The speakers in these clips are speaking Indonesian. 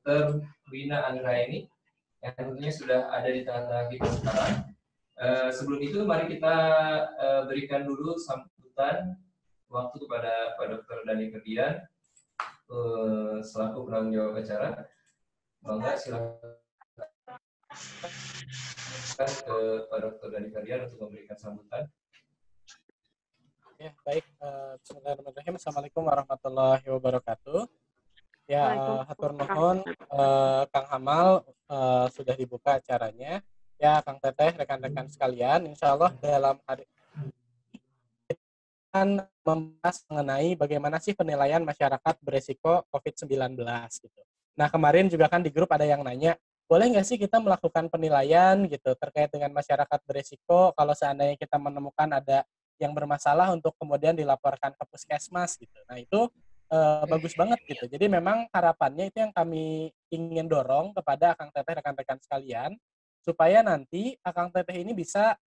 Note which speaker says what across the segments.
Speaker 1: Dr. Wina Anggraeni yang tentunya sudah ada di tengah-tengah kita sekarang. Sebelum itu mari kita berikan dulu sambutan waktu kepada Pak Dr. Dhani Ferdian selaku penanggung jawab acara. Bangga silakan ke Pak Dr. Dhani Ferdian untuk memberikan sambutan.
Speaker 2: Ya, baik. Bismillahirrahmanirrahim. Assalamualaikum warahmatullahi wabarakatuh. Ya, hatur nuhun Kang Hamal, sudah dibuka acaranya. Ya, Kang Teteh, rekan-rekan sekalian, insya Allah dalam hari ini kita akan membahas mengenai bagaimana sih penilaian masyarakat beresiko COVID-19 gitu. Nah, kemarin juga kan di grup ada yang nanya, boleh nggak sih kita melakukan penilaian gitu terkait dengan masyarakat beresiko kalau seandainya kita menemukan ada yang bermasalah untuk kemudian dilaporkan ke puskesmas gitu. Nah, itu bagus banget gitu. Jadi memang harapannya itu yang kami ingin dorong kepada Akang Teteh rekan-rekan sekalian supaya nanti Akang Teteh ini bisa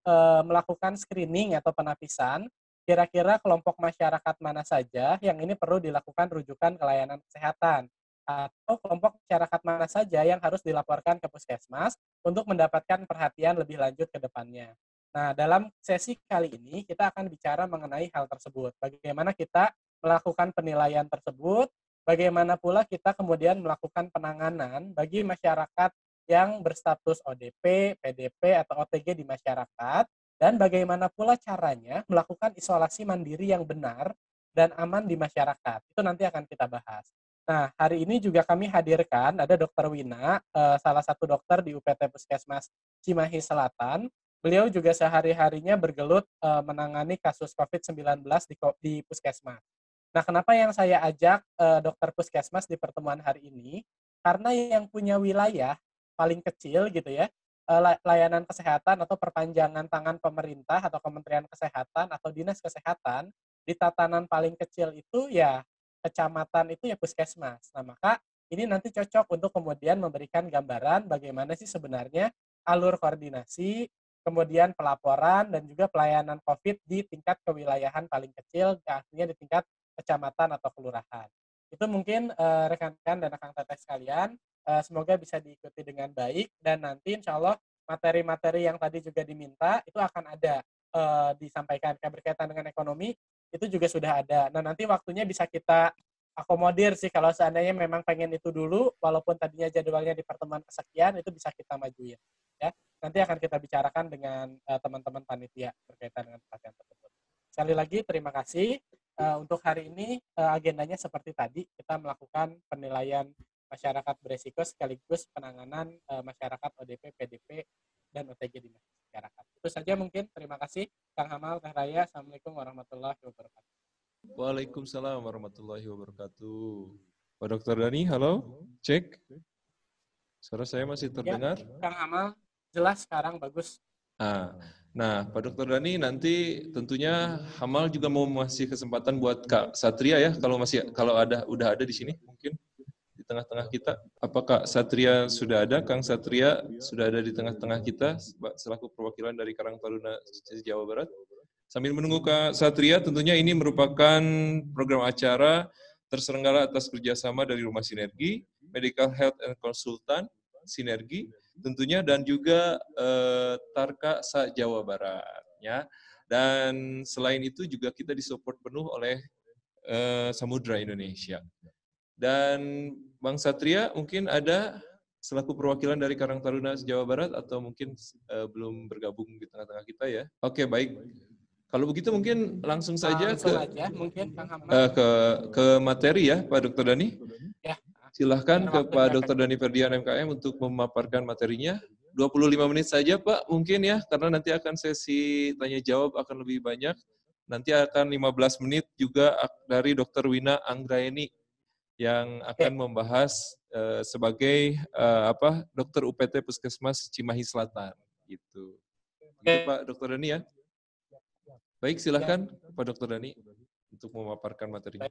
Speaker 2: melakukan screening atau penapisan kira-kira kelompok masyarakat mana saja yang ini perlu dilakukan rujukan ke layanan kesehatan atau kelompok masyarakat mana saja yang harus dilaporkan ke puskesmas untuk mendapatkan perhatian lebih lanjut ke depannya. Nah, dalam sesi kali ini kita akan bicara mengenai hal tersebut. Bagaimana kita melakukan penilaian tersebut, bagaimana pula kita kemudian melakukan penanganan bagi masyarakat yang berstatus ODP, PDP, atau OTG di masyarakat, dan bagaimana pula caranya melakukan isolasi mandiri yang benar dan aman di masyarakat. Itu nanti akan kita bahas. Nah, hari ini juga kami hadirkan ada Dr. Wina, salah satu dokter di UPT Puskesmas Cimahi Selatan. Beliau juga sehari-harinya bergelut menangani kasus COVID-19 di Puskesmas. Nah, kenapa yang saya ajak dokter Puskesmas di pertemuan hari ini? Karena yang punya wilayah paling kecil gitu ya, layanan kesehatan atau perpanjangan tangan pemerintah atau Kementerian Kesehatan atau Dinas Kesehatan di tatanan paling kecil itu ya kecamatan itu ya puskesmas. Nah, maka ini nanti cocok untuk kemudian memberikan gambaran bagaimana sih sebenarnya alur koordinasi, kemudian pelaporan dan juga pelayanan COVID di tingkat kewilayahan paling kecil, artinya di tingkat kecamatan atau kelurahan. Itu mungkin rekan-rekan dan rekan teteh sekalian, semoga bisa diikuti dengan baik dan nanti insya Allah materi-materi yang tadi juga diminta itu akan ada disampaikan berkaitan dengan ekonomi itu juga sudah ada. Nah, nanti waktunya bisa kita akomodir sih kalau seandainya memang pengen itu dulu, walaupun tadinya jadwalnya di pertemuan kesekian itu bisa kita majuin. Ya, nanti akan kita bicarakan dengan teman-teman panitia berkaitan dengan pelatihan tersebut. Sekali lagi terima kasih. Untuk hari ini agendanya seperti tadi, kita melakukan penilaian masyarakat beresiko sekaligus penanganan masyarakat ODP, PDP, dan OTG di masyarakat. Itu saja mungkin. Terima kasih Kang Hamal, Teh Raya. Assalamualaikum warahmatullahi wabarakatuh.
Speaker 3: Waalaikumsalam warahmatullahi wabarakatuh. Pak Dr. Dhani, halo, cek. Suara saya masih terdengar?
Speaker 2: Ya, Kang Hamal, jelas sekarang bagus.
Speaker 3: Nah, Pak Dr. Dhani nanti tentunya Hamal juga mau masih kesempatan buat Kak Satria ya, kalau udah ada di sini mungkin di tengah-tengah kita. Apakah Satria sudah ada? Kang Satria sudah ada di tengah-tengah kita selaku perwakilan dari Karang Taruna Jawa Barat. Sambil menunggu Kak Satria, tentunya ini merupakan program acara terselenggara atas kerjasama dari Rumah Sinergi, Medical Health and Consultant, Sinergi, tentunya, dan juga Tarka Jawa Barat. Ya. Dan selain itu juga kita disupport penuh oleh Samudra Indonesia. Dan Bang Satria mungkin ada selaku perwakilan dari Karang Taruna Jawa Barat atau mungkin belum bergabung di tengah-tengah kita ya. Oke, baik. Kalau begitu mungkin langsung saja ke materi ya Pak Dr. Dhani.
Speaker 2: Ya.
Speaker 3: Silahkan ke Pak Dr. Dhani Ferdian MKM untuk memaparkan materinya. 25 menit saja Pak mungkin ya, karena nanti akan sesi tanya jawab akan lebih banyak. Nanti akan 15 menit juga dari Dr. Wina Anggraeni yang akan membahas sebagai dokter UPT Puskesmas Cimahi Selatan gitu. Begitu Pak Dr. Dhani ya. Baik, silahkan Pak Dr. Dhani untuk memaparkan materinya.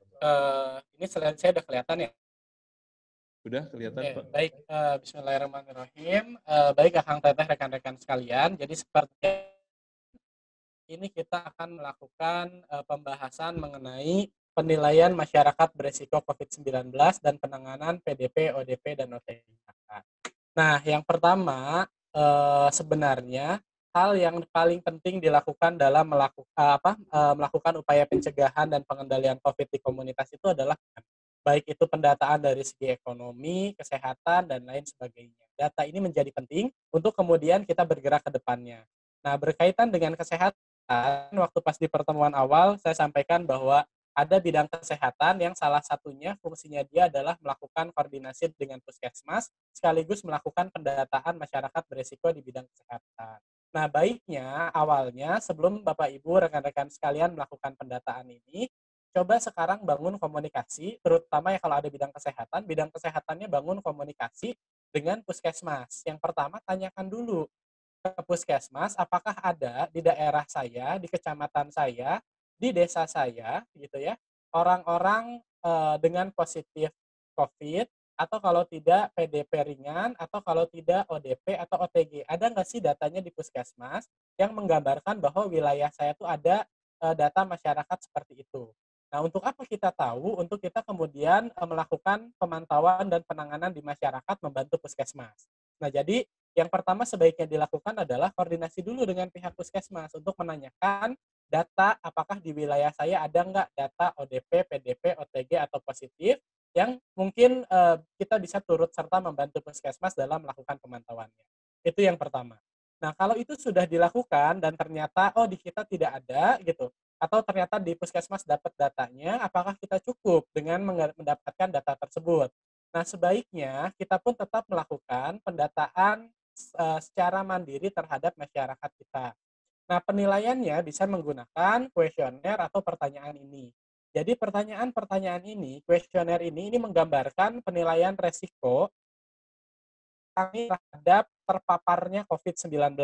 Speaker 2: Ini slide saya udah kelihatan ya?
Speaker 3: Sudah kelihatan Pak.
Speaker 2: Baik, bismillahirrahmanirrahim. Baik, Akang Teteh, rekan-rekan sekalian. Jadi seperti ini kita akan melakukan pembahasan mengenai penilaian masyarakat beresiko COVID-19 dan penanganan PDP, ODP, dan OTG. Nah, yang pertama, sebenarnya hal yang paling penting dilakukan dalam melakukan upaya pencegahan dan pengendalian COVID di komunitas itu adalah baik itu pendataan dari segi ekonomi, kesehatan, dan lain sebagainya. Data ini menjadi penting untuk kemudian kita bergerak ke depannya. Nah, berkaitan dengan kesehatan, waktu pas di pertemuan awal saya sampaikan bahwa ada bidang kesehatan yang salah satunya fungsinya dia adalah melakukan koordinasi dengan puskesmas sekaligus melakukan pendataan masyarakat berisiko di bidang kesehatan. Nah, baiknya awalnya sebelum Bapak Ibu rekan-rekan sekalian melakukan pendataan ini, coba sekarang bangun komunikasi, terutama ya kalau ada bidang kesehatannya bangun komunikasi dengan puskesmas. Yang pertama tanyakan dulu ke puskesmas, apakah ada di daerah saya, di kecamatan saya, di desa saya, gitu ya, orang-orang dengan positif COVID, atau kalau tidak PDP ringan, atau kalau tidak ODP atau OTG. Ada nggak sih datanya di puskesmas yang menggambarkan bahwa wilayah saya itu ada data masyarakat seperti itu. Nah, untuk apa kita tahu? Untuk kita kemudian melakukan pemantauan dan penanganan di masyarakat membantu puskesmas. Nah, jadi yang pertama sebaiknya dilakukan adalah koordinasi dulu dengan pihak puskesmas untuk menanyakan data apakah di wilayah saya ada nggak data ODP, PDP, OTG, atau positif yang mungkin kita bisa turut serta membantu puskesmas dalam melakukan pemantauannya. Itu yang pertama. Nah, kalau itu sudah dilakukan dan ternyata, oh di kita tidak ada gitu, atau ternyata di puskesmas dapat datanya, apakah kita cukup dengan mendapatkan data tersebut? Nah, sebaiknya kita pun tetap melakukan pendataan secara mandiri terhadap masyarakat kita. Nah, penilaiannya bisa menggunakan kuesioner atau pertanyaan ini. Jadi pertanyaan-pertanyaan ini, kuesioner ini menggambarkan penilaian resiko kami terhadap terpaparnya COVID-19.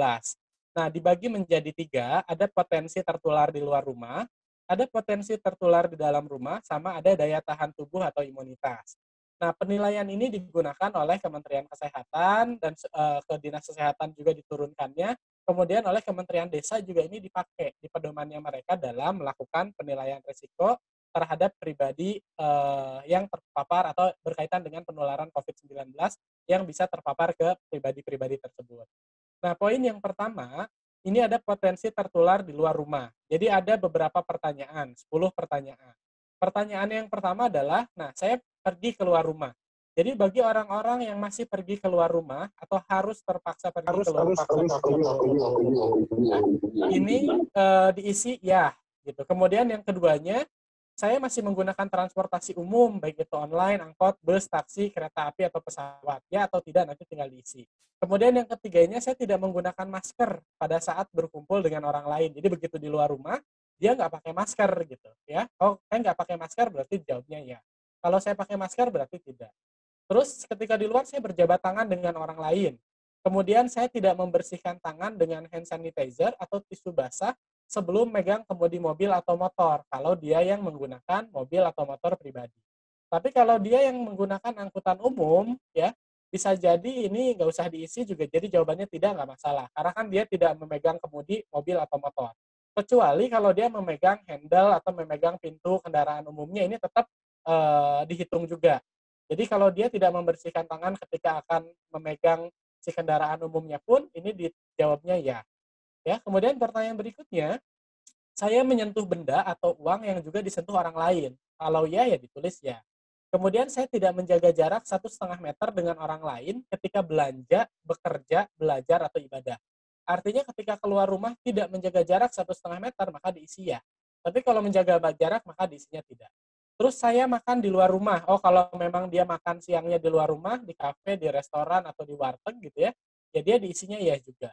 Speaker 2: Nah, dibagi menjadi 3, ada potensi tertular di luar rumah, ada potensi tertular di dalam rumah, sama ada daya tahan tubuh atau imunitas. Nah, penilaian ini digunakan oleh Kementerian Kesehatan dan ke Dinas Kesehatan juga diturunkannya, kemudian oleh Kementerian Desa juga ini dipakai di pedomannya mereka dalam melakukan penilaian risiko terhadap pribadi yang terpapar atau berkaitan dengan penularan COVID-19 yang bisa terpapar ke pribadi-pribadi tersebut. Nah, poin yang pertama, ini ada potensi tertular di luar rumah. Jadi ada beberapa pertanyaan, 10 pertanyaan. Pertanyaan yang pertama adalah, nah saya pergi keluar rumah. Jadi bagi orang-orang yang masih pergi keluar rumah atau harus terpaksa pergi keluar rumah, ini diisi ya, gitu. Kemudian yang keduanya, saya masih menggunakan transportasi umum, baik itu online, angkot, bus, taksi, kereta api, atau pesawat. Ya atau tidak, nanti tinggal diisi. Kemudian yang ketiganya, saya tidak menggunakan masker pada saat berkumpul dengan orang lain. Jadi begitu di luar rumah, dia nggak pakai masker gitu. Ya, oh saya nggak pakai masker berarti jawabnya ya. Kalau saya pakai masker berarti tidak. Terus ketika di luar saya berjabat tangan dengan orang lain. Kemudian saya tidak membersihkan tangan dengan hand sanitizer atau tisu basah sebelum megang kemudi mobil atau motor, kalau dia yang menggunakan mobil atau motor pribadi. Tapi kalau dia yang menggunakan angkutan umum, ya bisa jadi ini nggak usah diisi juga, jadi jawabannya tidak, nggak masalah. Karena kan dia tidak memegang kemudi mobil atau motor. Kecuali kalau dia memegang handle atau memegang pintu kendaraan umumnya, ini tetap dihitung juga. Jadi kalau dia tidak membersihkan tangan ketika akan memegang si kendaraan umumnya pun, ini dijawabnya ya. Ya, kemudian pertanyaan berikutnya, saya menyentuh benda atau uang yang juga disentuh orang lain. Kalau ya, ya ditulis ya. Kemudian saya tidak menjaga jarak 1,5 meter dengan orang lain ketika belanja, bekerja, belajar, atau ibadah. Artinya ketika keluar rumah tidak menjaga jarak 1,5 meter, maka diisi ya. Tapi kalau menjaga jarak, maka diisinya tidak. Terus saya makan di luar rumah. Oh, kalau memang dia makan siangnya di luar rumah, di kafe, di restoran, atau di warteg gitu ya dia diisinya ya juga.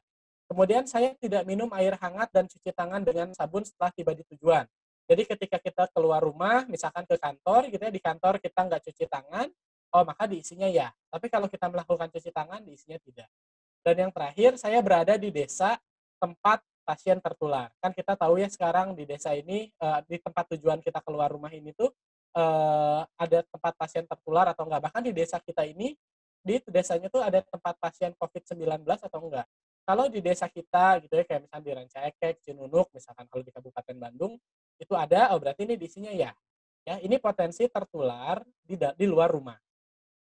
Speaker 2: Kemudian saya tidak minum air hangat dan cuci tangan dengan sabun setelah tiba di tujuan. Jadi ketika kita keluar rumah, misalkan ke kantor, gitu ya, di kantor kita nggak cuci tangan, oh maka diisinya ya. Tapi kalau kita melakukan cuci tangan, diisinya tidak. Dan yang terakhir, saya berada di desa tempat pasien tertular. Kan kita tahu ya sekarang di desa ini, di tempat tujuan kita keluar rumah ini tuh, ada tempat pasien tertular atau enggak. Bahkan di desa kita ini, di desanya tuh ada tempat pasien COVID-19 atau enggak. Kalau di desa kita gitu ya, kayak misalnya di Rancaekek, Cinunuk, misalkan kalau di Kabupaten Bandung, itu ada, oh berarti ini diisinya ya. Ya, ini potensi tertular di luar rumah.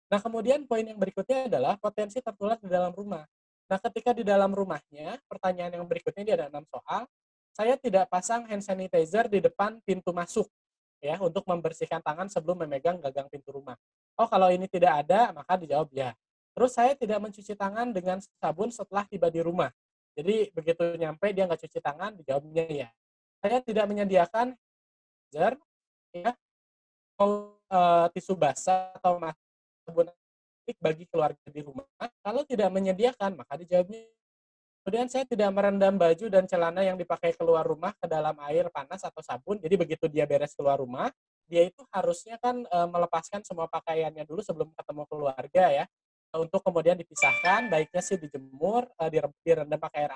Speaker 2: Nah, kemudian poin yang berikutnya adalah potensi tertular di dalam rumah. Nah, ketika di dalam rumahnya, pertanyaan yang berikutnya dia ada 6 soal. Saya tidak pasang hand sanitizer di depan pintu masuk ya untuk membersihkan tangan sebelum memegang gagang pintu rumah. Oh, kalau ini tidak ada, maka dijawab ya. Terus saya tidak mencuci tangan dengan sabun setelah tiba di rumah. Jadi begitu nyampe dia nggak cuci tangan, dijawabnya ya. Saya tidak menyediakan jar ya tisu basah atau sabun antiseptik bagi keluarga di rumah. Kalau tidak menyediakan, maka dijawabnya. Kemudian saya tidak merendam baju dan celana yang dipakai keluar rumah ke dalam air panas atau sabun. Jadi begitu dia beres keluar rumah, dia itu harusnya kan melepaskan semua pakaiannya dulu sebelum ketemu keluarga ya. Untuk kemudian dipisahkan, baiknya sih dijemur, direndam pakai air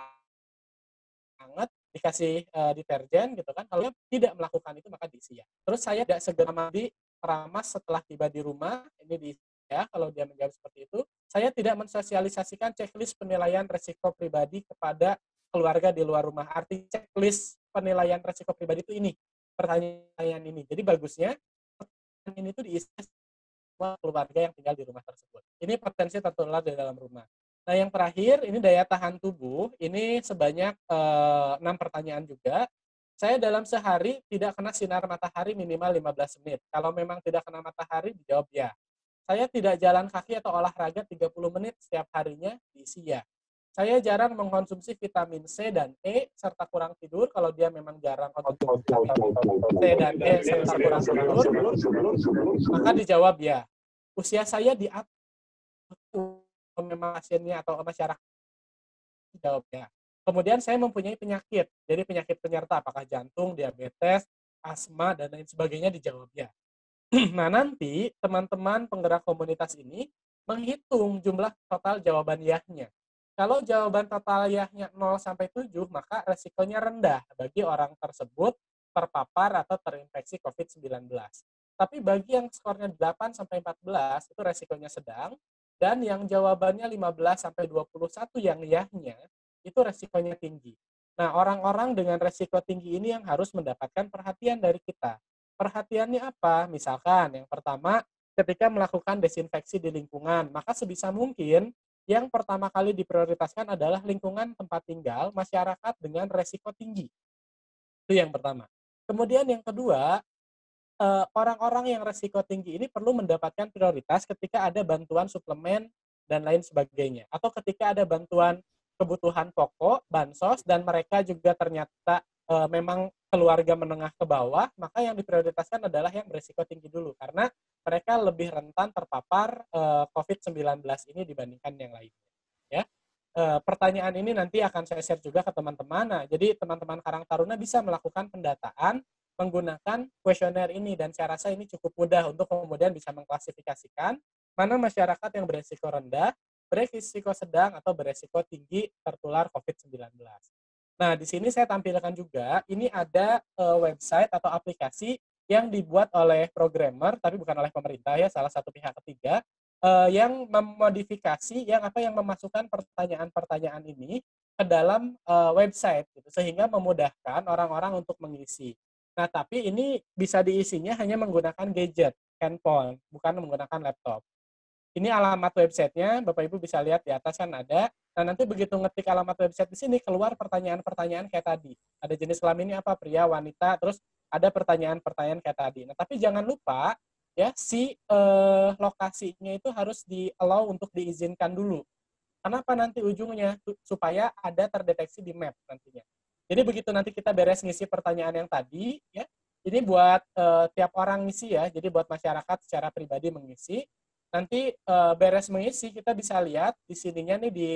Speaker 2: hangat, dikasih deterjen gitu kan. Kalau tidak melakukan itu maka diisi ya. Terus saya tidak segera mandi keramas setelah tiba di rumah, ini diisi ya kalau dia menjawab seperti itu. Saya tidak mensosialisasikan checklist penilaian resiko pribadi kepada keluarga di luar rumah. Arti checklist penilaian resiko pribadi itu ini, pertanyaan ini. Jadi bagusnya pertanyaan ini itu diisi semua keluarga yang tinggal di rumah tersebut. Ini potensi tertular di dalam rumah. Nah, yang terakhir, ini daya tahan tubuh. Ini sebanyak 6 pertanyaan juga. Saya dalam sehari tidak kena sinar matahari minimal 15 menit. Kalau memang tidak kena matahari, dijawab ya. Saya tidak jalan kaki atau olahraga 30 menit setiap harinya, diisi ya. Saya jarang mengkonsumsi vitamin C dan E, serta kurang tidur. Kalau dia memang jarang konsumsi vitamin C dan E, serta kurang tidur, maka dijawab ya. Usia saya di atas memang pasiennya atau masyarakat, dijawab ya. Kemudian saya mempunyai penyakit, jadi penyakit penyerta, apakah jantung, diabetes, asma, dan lain sebagainya, dijawab ya. Nah, nanti teman-teman penggerak komunitas ini menghitung jumlah total jawaban yahnya. Kalau jawaban total yahnya 0 sampai 7, maka resikonya rendah bagi orang tersebut terpapar atau terinfeksi COVID-19. Tapi bagi yang skornya 8 sampai 14, itu resikonya sedang, dan yang jawabannya 15 sampai 21 yang yahnya, itu resikonya tinggi. Nah, orang-orang dengan resiko tinggi ini yang harus mendapatkan perhatian dari kita. Perhatiannya apa? Misalkan yang pertama, ketika melakukan desinfeksi di lingkungan, maka sebisa mungkin yang pertama kali diprioritaskan adalah lingkungan tempat tinggal masyarakat dengan resiko tinggi. Itu yang pertama. Kemudian yang kedua, orang-orang yang resiko tinggi ini perlu mendapatkan prioritas ketika ada bantuan suplemen dan lain sebagainya. Atau ketika ada bantuan kebutuhan pokok, bansos, dan mereka juga ternyata memang keluarga menengah ke bawah, maka yang diprioritaskan adalah yang berisiko tinggi dulu. Karena mereka lebih rentan terpapar COVID-19 ini dibandingkan yang lainnya. Ya. Pertanyaan ini nanti akan saya share juga ke teman-teman. Nah, jadi teman-teman Karang Taruna bisa melakukan pendataan menggunakan kuesioner ini, dan saya rasa ini cukup mudah untuk kemudian bisa mengklasifikasikan mana masyarakat yang beresiko rendah, beresiko sedang, atau beresiko tinggi tertular COVID-19. Nah, di sini saya tampilkan juga, ini ada website atau aplikasi yang dibuat oleh programmer, tapi bukan oleh pemerintah ya, salah satu pihak ketiga, yang memodifikasi, yang memasukkan pertanyaan-pertanyaan ini ke dalam website, gitu, sehingga memudahkan orang-orang untuk mengisi. Nah, tapi ini bisa diisinya hanya menggunakan gadget, handphone, bukan menggunakan laptop. Ini alamat websitenya, Bapak Ibu bisa lihat di atas kan ada. Nah, nanti begitu ngetik alamat website di sini, keluar pertanyaan-pertanyaan kayak tadi. Ada jenis kelaminnya apa, pria, wanita, terus ada pertanyaan-pertanyaan kayak tadi. Nah, tapi jangan lupa, ya, si lokasinya itu harus di-allow untuk diizinkan dulu. Kenapa nanti ujungnya? Supaya ada terdeteksi di map nantinya. Jadi begitu nanti kita beres ngisi pertanyaan yang tadi, ya, ini buat tiap orang ngisi ya, jadi buat masyarakat secara pribadi mengisi. Nanti beres mengisi, kita bisa lihat di sininya nih di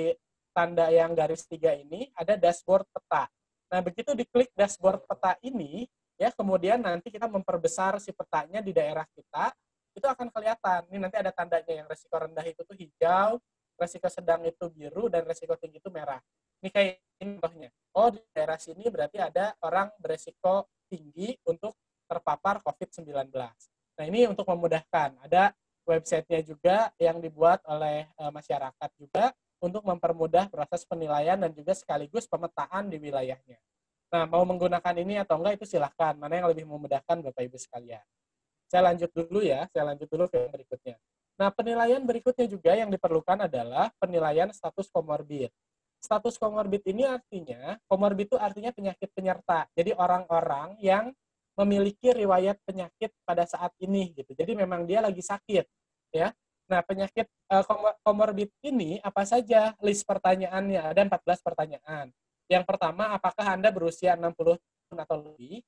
Speaker 2: tanda yang garis 3 ini, ada dashboard peta. Nah, begitu diklik dashboard peta ini, ya, kemudian nanti kita memperbesar si petanya di daerah kita, itu akan kelihatan. Ini nanti ada tandanya, yang resiko rendah itu tuh hijau, resiko sedang itu biru, dan resiko tinggi itu merah. Ini kayak ini contohnya. Oh, di daerah sini berarti ada orang beresiko tinggi untuk terpapar COVID-19. Nah, ini untuk memudahkan. Ada websitenya juga yang dibuat oleh masyarakat juga untuk mempermudah proses penilaian dan juga sekaligus pemetaan di wilayahnya. Nah, mau menggunakan ini atau enggak itu silahkan. Mana yang lebih memudahkan Bapak Ibu sekalian. Saya lanjut dulu ya, saya lanjut dulu ke yang berikutnya. Nah, penilaian berikutnya juga yang diperlukan adalah penilaian status komorbid. Status komorbid ini artinya, komorbid itu artinya penyakit penyerta. Jadi orang-orang yang memiliki riwayat penyakit pada saat ini gitu. Jadi memang dia lagi sakit, ya. Nah, penyakit komorbid ini apa saja? List pertanyaannya ada 14 pertanyaan. Yang pertama, apakah Anda berusia 60 tahun atau lebih?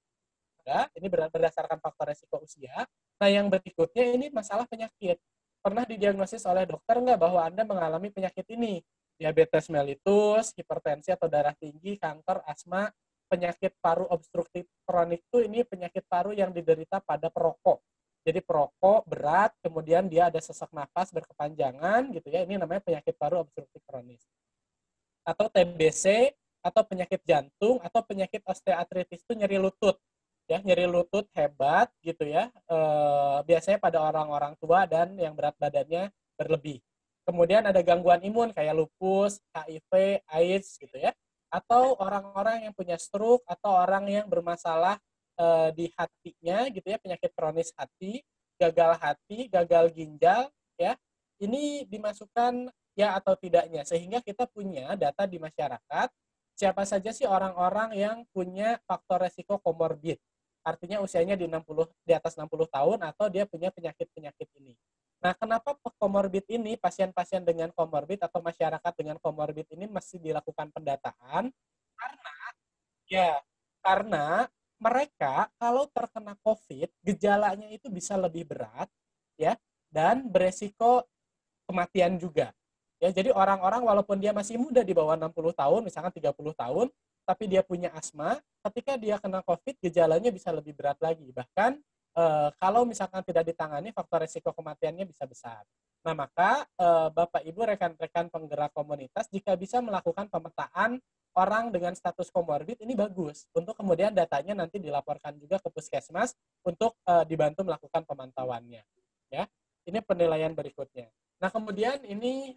Speaker 2: Ini berdasarkan faktor resiko usia. Nah, yang berikutnya ini masalah penyakit. Pernah didiagnosis oleh dokter nggak bahwa Anda mengalami penyakit ini? Diabetes mellitus, hipertensi atau darah tinggi, kanker, asma, penyakit paru obstruktif kronik itu ini penyakit paru yang diderita pada perokok. Jadi perokok berat, kemudian dia ada sesak nafas berkepanjangan gitu ya. Ini namanya penyakit paru obstruktif kronis. Atau TBC atau penyakit jantung atau penyakit osteoartritis itu nyeri lutut. Ya, nyeri lutut hebat gitu ya. Biasanya pada orang-orang tua dan yang berat badannya berlebih. Kemudian ada gangguan imun kayak lupus, HIV, AIDS gitu ya. Atau orang-orang yang punya stroke atau orang yang bermasalah di hatinya gitu ya, penyakit kronis hati, gagal ginjal ya. Ini dimasukkan ya atau tidaknya sehingga kita punya data di masyarakat siapa saja sih orang-orang yang punya faktor resiko komorbid. Artinya usianya di atas 60 tahun atau dia punya penyakit-penyakit ini. Nah, kenapa komorbid ini, pasien-pasien dengan komorbid atau masyarakat dengan komorbid ini mesti dilakukan pendataan? Karena mereka kalau terkena COVID, gejalanya itu bisa lebih berat, ya, dan beresiko kematian juga. Ya, jadi orang-orang walaupun dia masih muda di bawah 60 tahun, misalkan 30 tahun, tapi dia punya asma, ketika dia kena COVID, gejalanya bisa lebih berat lagi. Bahkan kalau misalkan tidak ditangani, faktor risiko kematiannya bisa besar. Nah, maka Bapak Ibu rekan-rekan penggerak komunitas jika bisa melakukan pemetaan orang dengan status komorbid ini bagus untuk kemudian datanya nanti dilaporkan juga ke puskesmas untuk dibantu melakukan pemantauannya. Ya, ini penilaian berikutnya. Nah, kemudian ini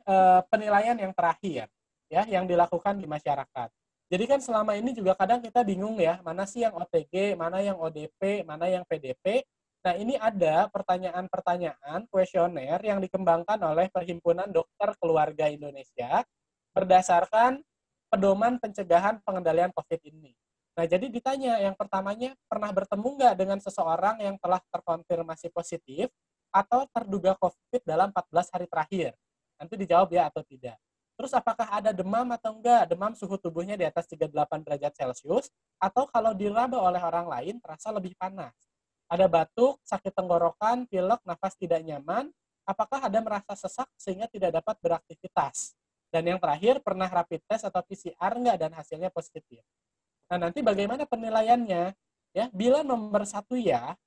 Speaker 2: penilaian yang terakhir ya yang dilakukan di masyarakat. Jadi kan selama ini juga kadang kita bingung ya, mana sih yang OTG, mana yang ODP, mana yang PDP. Nah, ini ada pertanyaan-pertanyaan kuesioner yang dikembangkan oleh Perhimpunan Dokter Keluarga Indonesia berdasarkan pedoman pencegahan pengendalian COVID ini. Nah, jadi ditanya, yang pertamanya, pernah bertemu nggak dengan seseorang yang telah terkonfirmasi positif atau terduga COVID dalam 14 hari terakhir? Nanti dijawab ya atau tidak. Terus apakah ada demam atau enggak? Demam suhu tubuhnya di atas 38 derajat Celcius, atau kalau diraba oleh orang lain terasa lebih panas. Ada batuk, sakit tenggorokan, pilek, nafas tidak nyaman, apakah ada merasa sesak sehingga tidak dapat beraktivitas? Dan yang terakhir, pernah rapid test atau PCR enggak dan hasilnya positif. Nah, nanti bagaimana penilaiannya? Ya, bila nomor 1 ya,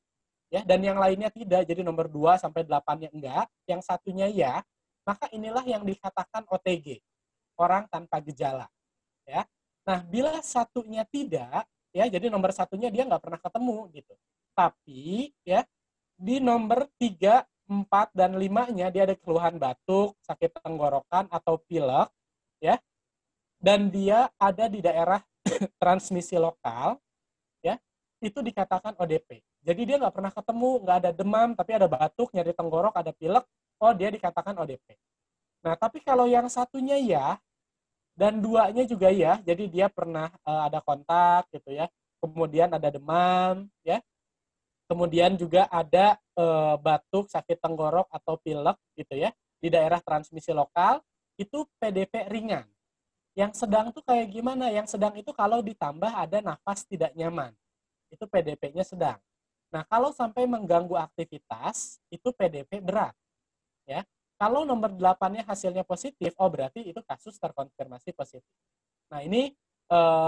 Speaker 2: dan yang lainnya tidak, jadi nomor 2 sampai 8-nya enggak, yang satunya ya, maka inilah yang dikatakan OTG, orang tanpa gejala. Ya. Nah, bila satunya tidak, ya, jadi nomor 1-nya dia nggak pernah ketemu gitu. Tapi ya di nomor 3, 4, dan 5-nya dia ada keluhan batuk, sakit tenggorokan atau pilek, ya, dan dia ada di daerah transmisi lokal, ya, itu dikatakan ODP. Jadi dia nggak pernah ketemu, nggak ada demam, tapi ada batuk, nyeri tenggorok, ada pilek, oh dia dikatakan ODP. Nah, tapi kalau yang satunya ya, dan 2-nya juga ya, jadi dia pernah ada kontak gitu ya, kemudian ada demam, ya, kemudian juga ada batuk, sakit tenggorok atau pilek gitu ya, di daerah transmisi lokal, itu PDP ringan. Yang sedang tuh kayak gimana? Yang sedang itu kalau ditambah ada nafas tidak nyaman, itu PDP-nya sedang. Nah, kalau sampai mengganggu aktivitas, itu PDP berat. Ya. Kalau nomor 8-nya hasilnya positif, oh berarti itu kasus terkonfirmasi positif. Nah, ini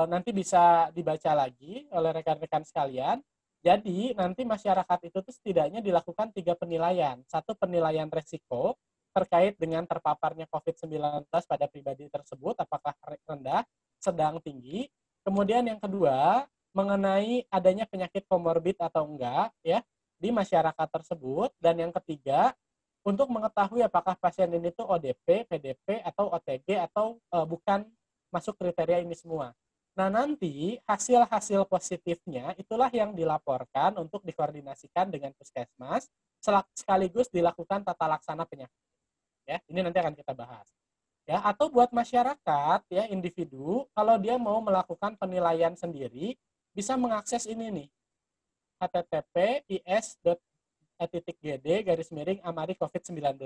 Speaker 2: nanti bisa dibaca lagi oleh rekan-rekan sekalian. Jadi, nanti masyarakat itu tuh setidaknya dilakukan 3 penilaian. 1, penilaian resiko terkait dengan terpaparnya COVID-19 pada pribadi tersebut, apakah rendah, sedang, tinggi. Kemudian yang kedua, mengenai adanya penyakit komorbid atau enggak ya di masyarakat tersebut, dan yang ketiga untuk mengetahui apakah pasien ini tuh ODP, PDP atau OTG atau bukan masuk kriteria ini semua. Nah, nanti hasil-hasil positifnya itulah yang dilaporkan untuk dikoordinasikan dengan puskesmas, sekaligus dilakukan tata laksana penyakit. Ya, ini nanti akan kita bahas. Ya, atau buat masyarakat, ya, individu, kalau dia mau melakukan penilaian sendiri, bisa mengakses ini nih, http://is.gd/amari COVID-19.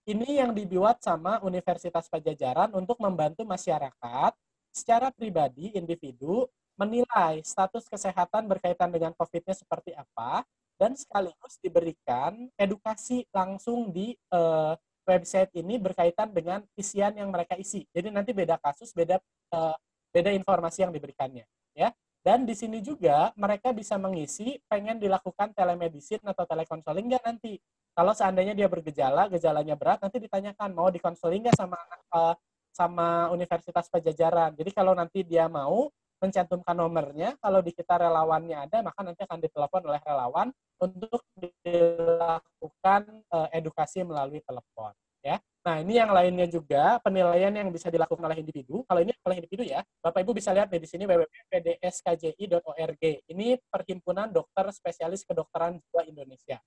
Speaker 2: Ini yang dibuat sama Universitas Padjadjaran untuk membantu masyarakat secara pribadi, individu, menilai status kesehatan berkaitan dengan COVID-nya seperti apa, dan sekaligus diberikan edukasi langsung di website ini berkaitan dengan isian yang mereka isi. Jadi nanti beda kasus, beda informasi yang diberikannya. Ya. Dan di sini juga mereka bisa mengisi pengen dilakukan telemedicine atau telekonseling nggak nanti. Kalau seandainya dia bergejala, gejalanya berat, nanti ditanyakan mau dikonseling nggak sama Universitas Padjadjaran. Jadi kalau nanti dia mau mencantumkan nomornya, kalau di kita relawannya ada, maka nanti akan ditelepon oleh relawan untuk dilakukan edukasi melalui telepon. Ya. Nah, ini yang lainnya juga, penilaian yang bisa dilakukan oleh individu. Kalau ini oleh individu ya, Bapak Ibu bisa lihat di sini www.pdskji.org. Ini Perhimpunan Dokter Spesialis Kedokteran Jiwa Indonesia.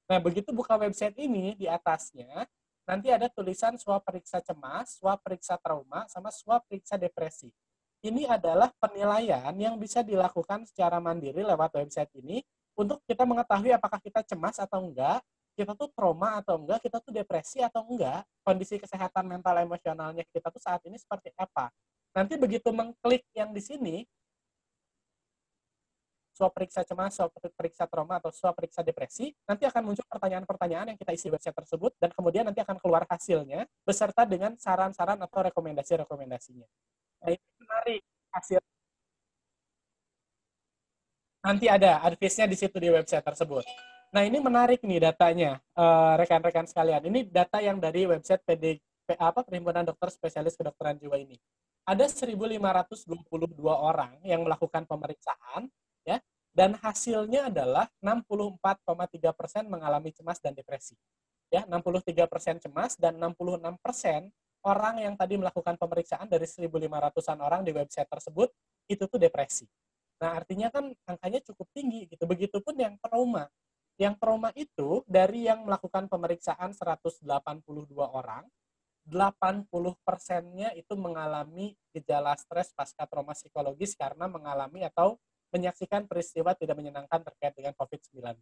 Speaker 2: Nah, begitu buka website ini, di atasnya, nanti ada tulisan swab periksa cemas, swab periksa trauma, sama swab periksa depresi. Ini adalah penilaian yang bisa dilakukan secara mandiri lewat website ini untuk kita mengetahui apakah kita cemas atau enggak, kita tuh trauma atau enggak, kita tuh depresi atau enggak, kondisi kesehatan mental emosionalnya kita tuh saat ini seperti apa. Nanti begitu mengklik yang di sini, swab periksa cemas, swab periksa trauma, atau swab periksa depresi, nanti akan muncul pertanyaan-pertanyaan yang kita isi website tersebut, dan kemudian nanti akan keluar hasilnya, beserta dengan saran-saran atau rekomendasi-rekomendasinya. Nah, ini menarik hasil. Nanti ada advice-nya di situ di website tersebut. Nah, ini menarik nih datanya, rekan-rekan sekalian. Ini data yang dari website Perhimpunan Dokter Spesialis Kedokteran Jiwa ini. Ada 1.522 orang yang melakukan pemeriksaan, ya, dan hasilnya adalah 64,3% mengalami cemas dan depresi. Ya, 63% cemas dan 66% orang yang tadi melakukan pemeriksaan dari 1.500-an orang di website tersebut itu tuh depresi. Nah, artinya kan angkanya cukup tinggi gitu. Begitupun yang trauma. Yang trauma itu dari yang melakukan pemeriksaan 182 orang, 80%-nya itu mengalami gejala stres pasca trauma psikologis karena mengalami atau menyaksikan peristiwa tidak menyenangkan terkait dengan COVID-19.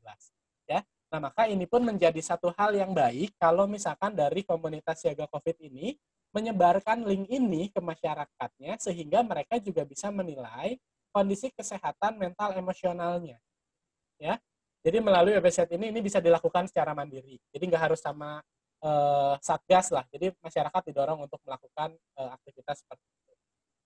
Speaker 2: Ya. Nah, maka ini pun menjadi satu hal yang baik kalau misalkan dari komunitas siaga COVID ini menyebarkan link ini ke masyarakatnya sehingga mereka juga bisa menilai kondisi kesehatan mental emosionalnya. Ya. Jadi melalui website ini bisa dilakukan secara mandiri. Jadi nggak harus sama Satgas lah. Jadi masyarakat didorong untuk melakukan aktivitas seperti itu.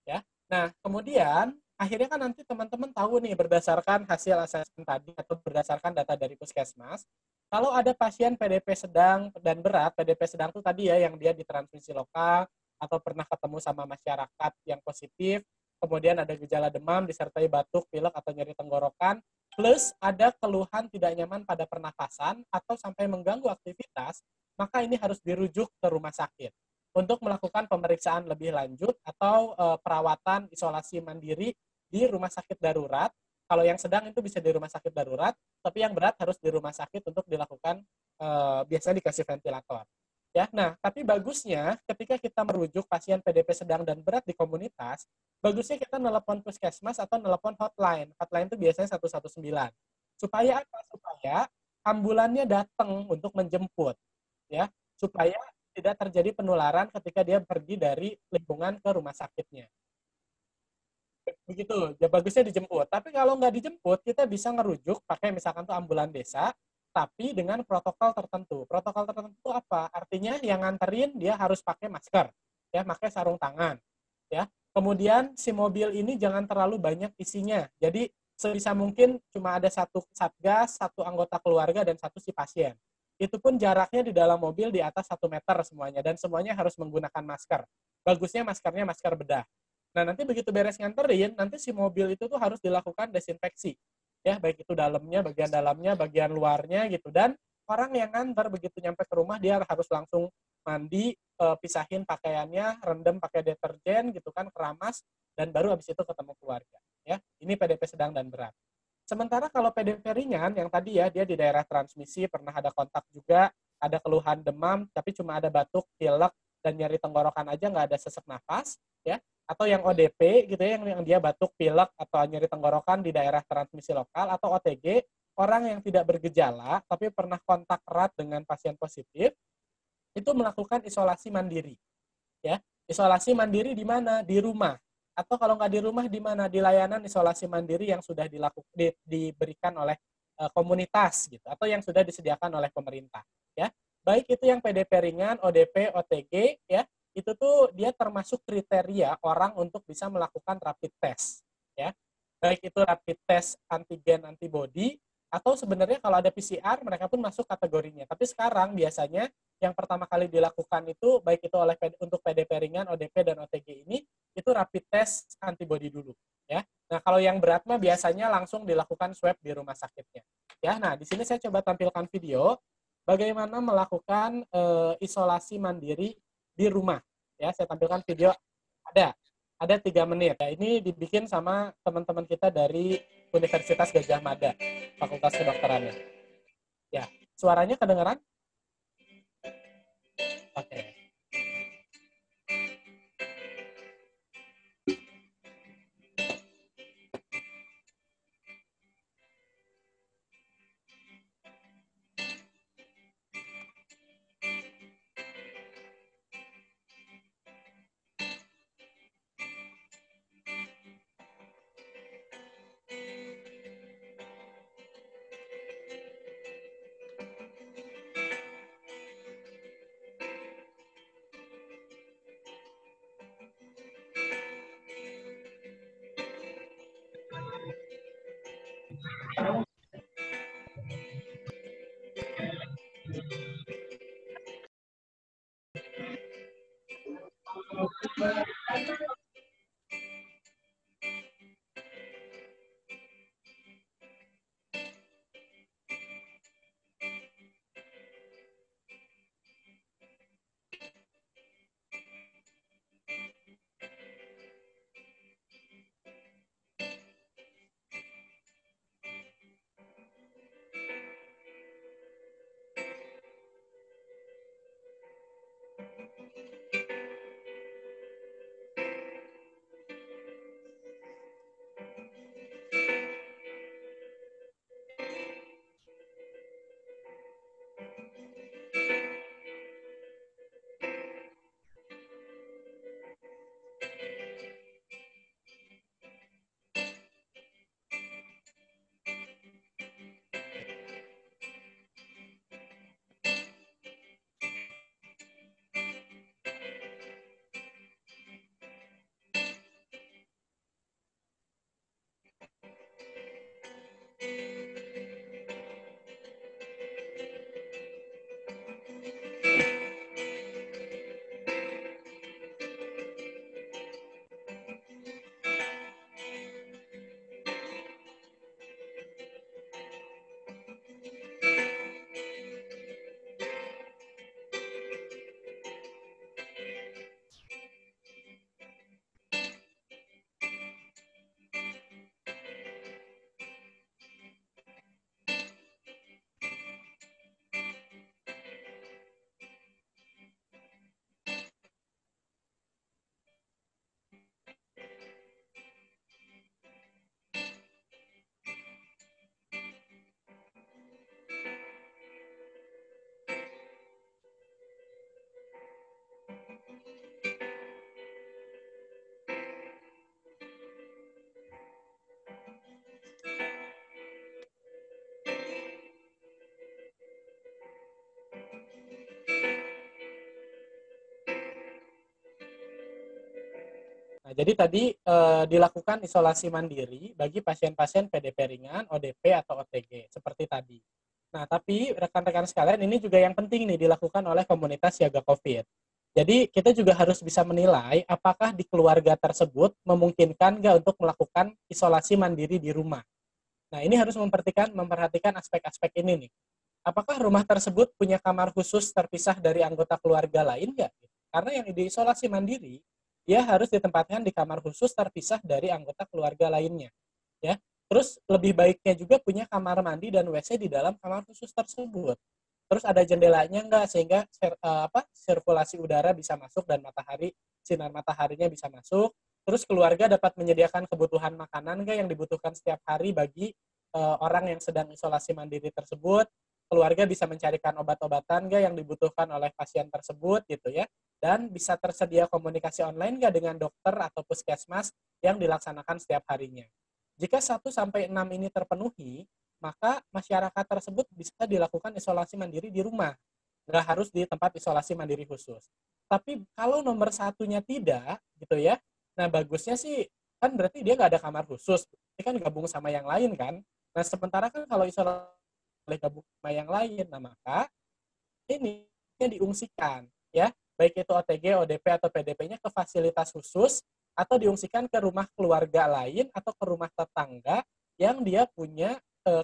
Speaker 2: Ya. Nah, kemudian akhirnya kan nanti teman-teman tahu nih berdasarkan hasil asesmen tadi atau berdasarkan data dari puskesmas, kalau ada pasien PDP sedang dan berat, PDP sedang itu tadi ya yang dia di transmisi lokal atau pernah ketemu sama masyarakat yang positif, kemudian ada gejala demam disertai batuk, pilek atau nyeri tenggorokan, plus ada keluhan tidak nyaman pada pernafasan atau sampai mengganggu aktivitas, maka ini harus dirujuk ke rumah sakit untuk melakukan pemeriksaan lebih lanjut atau perawatan isolasi mandiri di rumah sakit darurat. Kalau yang sedang itu bisa di rumah sakit darurat, tapi yang berat harus di rumah sakit untuk dilakukan biasanya dikasih ventilator. Ya, nah, tapi bagusnya ketika kita merujuk pasien PDP sedang dan berat di komunitas, bagusnya kita nelpon puskesmas atau nelpon hotline. Hotline itu biasanya 119. Supaya apa? Supaya ambulannya datang untuk menjemput. Ya, supaya tidak terjadi penularan ketika dia pergi dari lingkungan ke rumah sakitnya. Begitu, ya bagusnya dijemput. Tapi kalau nggak dijemput, kita bisa ngerujuk pakai misalkan tuh ambulan desa, tapi dengan protokol tertentu. Protokol tertentu apa? Artinya yang nganterin dia harus pakai masker, ya, pakai sarung tangan, ya. Kemudian si mobil ini jangan terlalu banyak isinya. Jadi sebisa mungkin cuma ada satu satgas, satu anggota keluarga, dan satu si pasien. Itu pun jaraknya di dalam mobil di atas 1 meter semuanya, dan semuanya harus menggunakan masker. Bagusnya maskernya masker bedah. Nah, nanti begitu beres nganterin, nanti si mobil itu tuh harus dilakukan desinfeksi. Ya, baik itu dalamnya, bagian luarnya gitu. Dan orang yang nganter begitu nyampe ke rumah, dia harus langsung mandi, pisahin pakaiannya, rendam pakai deterjen gitu kan, keramas, dan baru habis itu ketemu keluarga. Ya, ini PDP sedang dan berat. Sementara kalau PDP ringan yang tadi ya, dia di daerah transmisi, pernah ada kontak juga, ada keluhan demam, tapi cuma ada batuk, pilek, dan nyeri tenggorokan aja, nggak ada sesak nafas, ya. Atau yang ODP gitu ya, yang dia batuk, pilek, atau nyeri tenggorokan di daerah transmisi lokal, atau OTG, orang yang tidak bergejala, tapi pernah kontak erat dengan pasien positif, itu melakukan isolasi mandiri. Ya, isolasi mandiri di mana? Di rumah. Atau kalau nggak di rumah, di mana? Di layanan isolasi mandiri yang sudah diberikan oleh komunitas gitu, atau yang sudah disediakan oleh pemerintah. Ya, baik itu yang PDP ringan, ODP, OTG, ya, itu tuh dia termasuk kriteria orang untuk bisa melakukan rapid test. Ya, baik itu rapid test antigen antibody, atau sebenarnya kalau ada PCR mereka pun masuk kategorinya. Tapi sekarang biasanya yang pertama kali dilakukan itu baik itu untuk PDP ringan, ODP dan OTG ini itu rapid test antibody dulu, ya. Nah, kalau yang berat mah biasanya langsung dilakukan swab di rumah sakitnya. Ya, nah di sini saya coba tampilkan video bagaimana melakukan isolasi mandiri di rumah. Ya, saya tampilkan video ada 3 menit. Ya, ini dibikin sama teman-teman kita dari Universitas Gajah Mada, Fakultas Kedokterannya. Ya, suaranya kedengaran? Oke. Nah, jadi tadi dilakukan isolasi mandiri bagi pasien-pasien PDP ringan, ODP atau OTG seperti tadi. Nah, tapi rekan-rekan sekalian ini juga yang penting nih dilakukan oleh komunitas siaga COVID. Jadi kita juga harus bisa menilai apakah di keluarga tersebut memungkinkan nggak untuk melakukan isolasi mandiri di rumah. Nah, ini harus memperhatikan aspek-aspek ini nih. apakah rumah tersebut punya kamar khusus terpisah dari anggota keluarga lain nggak? Karena yang di isolasi mandiri, dia harus ditempatkan di kamar khusus terpisah dari anggota keluarga lainnya. Ya, terus lebih baiknya juga punya kamar mandi dan WC di dalam kamar khusus tersebut. Terus ada jendelanya nggak sehingga sirkulasi udara bisa masuk dan sinar mataharinya bisa masuk. Terus keluarga dapat menyediakan kebutuhan makanan nggak yang dibutuhkan setiap hari bagi orang yang sedang isolasi mandiri tersebut. Keluarga bisa mencarikan obat-obatan nggak yang dibutuhkan oleh pasien tersebut gitu ya. Dan bisa tersedia komunikasi online nggak dengan dokter atau puskesmas yang dilaksanakan setiap harinya. Jika 1-6 ini terpenuhi, maka masyarakat tersebut bisa dilakukan isolasi mandiri di rumah. Nggak harus di tempat isolasi mandiri khusus. Tapi kalau nomor satunya tidak, gitu ya, nah bagusnya sih, kan berarti dia nggak ada kamar khusus. Dia kan gabung sama yang lain kan. Nah sementara kan kalau isolasi boleh gabung sama yang lain, nah maka ini diungsikan, ya. Baik itu OTG, ODP, atau PDP-nya ke fasilitas khusus, atau diungsikan ke rumah keluarga lain atau ke rumah tetangga yang dia punya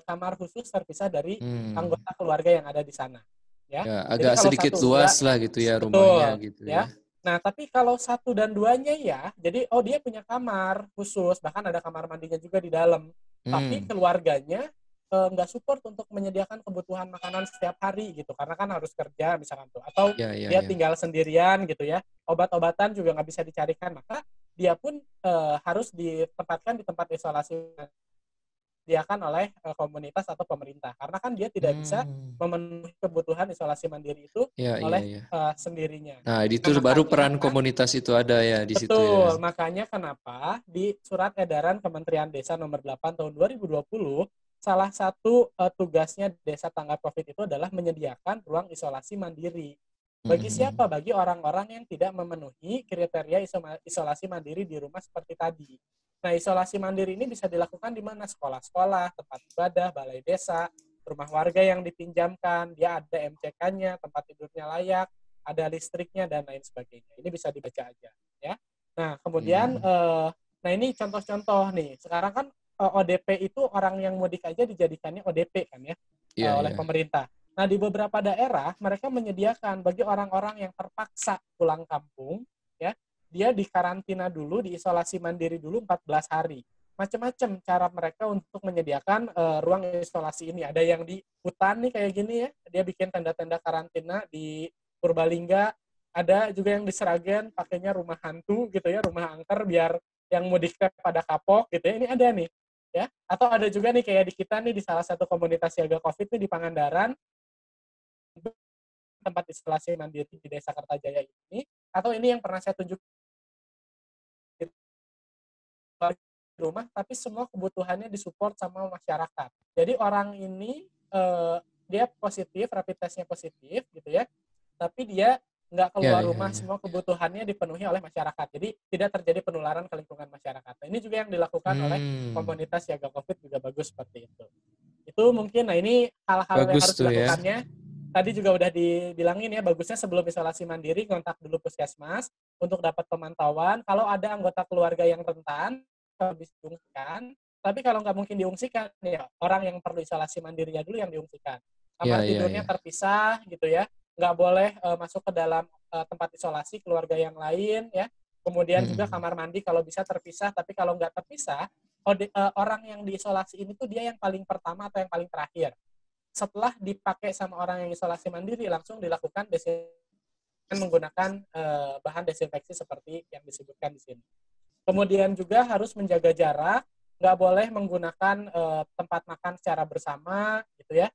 Speaker 2: kamar khusus terpisah dari anggota keluarga yang ada di sana. Ya,
Speaker 4: Ya,
Speaker 2: jadi
Speaker 4: agak
Speaker 2: kalau
Speaker 4: sedikit
Speaker 2: 1, 2,
Speaker 4: luas lah gitu ya
Speaker 2: betul,
Speaker 4: rumahnya gitu
Speaker 2: ya.
Speaker 4: ya.
Speaker 2: Nah, tapi kalau 1 dan 2-nya ya, jadi dia punya kamar khusus, bahkan ada kamar mandinya juga di dalam. Tapi keluarganya nggak support untuk menyediakan kebutuhan makanan setiap hari gitu, karena kan harus kerja misalkan tuh, atau
Speaker 4: Ya, ya,
Speaker 2: dia
Speaker 4: ya.
Speaker 2: tinggal sendirian gitu ya, obat-obatan juga nggak bisa dicarikan, maka dia pun harus ditempatkan di tempat isolasi disediakan oleh komunitas atau pemerintah, karena kan dia tidak bisa memenuhi kebutuhan isolasi mandiri itu
Speaker 4: Ya, ya,
Speaker 2: oleh
Speaker 4: ya.
Speaker 2: sendirinya.
Speaker 4: Nah, itu
Speaker 2: Nah,
Speaker 4: baru
Speaker 2: makanya
Speaker 4: peran komunitas itu ada ya di situ ya.
Speaker 2: betul, makanya kenapa di Surat Edaran Kementerian Desa nomor 8 tahun 2020, salah satu tugasnya Desa Tanggap Covid itu adalah menyediakan ruang isolasi mandiri. Bagi siapa? Bagi orang-orang yang tidak memenuhi kriteria isolasi mandiri di rumah seperti tadi. Nah, isolasi mandiri ini bisa dilakukan di mana? Sekolah-sekolah, tempat ibadah, balai desa, rumah warga yang dipinjamkan, dia ada MCK-nya, tempat tidurnya layak, ada listriknya, dan lain sebagainya. Ini bisa dibaca aja, ya. Nah, kemudian, nah ini contoh-contoh nih. Sekarang kan ODP itu orang yang mudik aja dijadikannya ODP kan ya, oleh pemerintah. Nah, di beberapa daerah mereka menyediakan bagi orang-orang yang terpaksa pulang kampung, ya, dia dikarantina dulu, diisolasi mandiri dulu 14 hari. Macam-macam cara mereka untuk menyediakan ruang isolasi ini. Ada yang di hutan nih kayak gini ya, dia bikin tenda-tenda karantina di Purbalingga. Ada juga yang di Seragen pakainya rumah hantu gitu ya, rumah angker biar yang mudik pada kapok gitu ya. Ini ada nih, ya. Atau ada juga nih kayak di kita nih di salah satu komunitas siaga Covid nih di Pangandaran, tempat isolasi mandiri di Desa Kertajaya ini, atau ini yang pernah saya tunjuk di rumah, tapi semua kebutuhannya disupport sama masyarakat. Jadi orang ini dia positif, rapid testnya positif gitu ya, tapi dia nggak keluar rumah, semua kebutuhannya dipenuhi oleh masyarakat. Jadi tidak terjadi penularan ke lingkungan masyarakat. Nah, ini juga yang dilakukan oleh komunitas siaga Covid juga bagus seperti itu. Itu mungkin, nah ini hal-hal yang harus dilakukannya. Tadi juga udah dibilangin ya, bagusnya sebelum isolasi mandiri kontak dulu puskesmas untuk dapat pemantauan. Kalau ada anggota keluarga yang rentan, bisa diungsikan. Tapi kalau nggak mungkin diungsikan, ya orang yang perlu isolasi mandirinya dulu yang diungsikan. Kamar tidurnya terpisah gitu ya, nggak boleh masuk ke dalam tempat isolasi keluarga yang lain ya. Kemudian juga kamar mandi kalau bisa terpisah, tapi kalau nggak terpisah, orang yang diisolasi ini tuh dia yang paling pertama atau yang paling terakhir. Setelah dipakai sama orang yang isolasi mandiri, langsung dilakukan desinfeksi menggunakan bahan desinfeksi seperti yang disebutkan di sini. Kemudian juga harus menjaga jarak, nggak boleh menggunakan tempat makan secara bersama, gitu ya.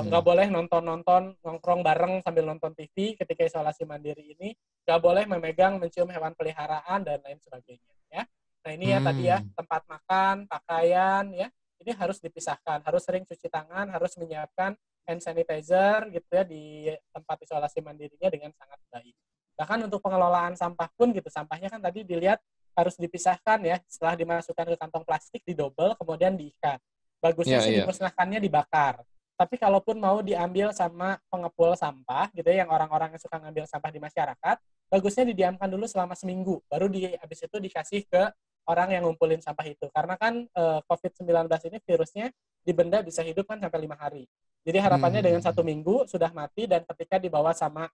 Speaker 2: Nggak boleh nonton-nonton, nongkrong bareng sambil nonton TV ketika isolasi mandiri ini. Nggak boleh memegang, mencium hewan peliharaan, dan lain sebagainya. Ya. Nah ini ya tadi ya, tempat makan, pakaian, ya. Ini harus dipisahkan, harus sering cuci tangan, harus menyiapkan hand sanitizer gitu ya di tempat isolasi mandirinya dengan sangat baik. Bahkan untuk pengelolaan sampah pun gitu, sampahnya kan tadi dilihat harus dipisahkan ya, setelah dimasukkan ke kantong plastik didobel kemudian diikat. Bagusnya sih dimusnahkannya dibakar. Tapi kalaupun mau diambil sama pengepul sampah gitu ya, yang orang-orang yang suka ngambil sampah di masyarakat, bagusnya didiamkan dulu selama seminggu, baru habis itu dikasih ke orang yang ngumpulin sampah itu. Karena kan COVID-19 ini virusnya di benda bisa hidup kan sampai 5 hari. Jadi harapannya dengan 1 minggu sudah mati, dan ketika dibawa sama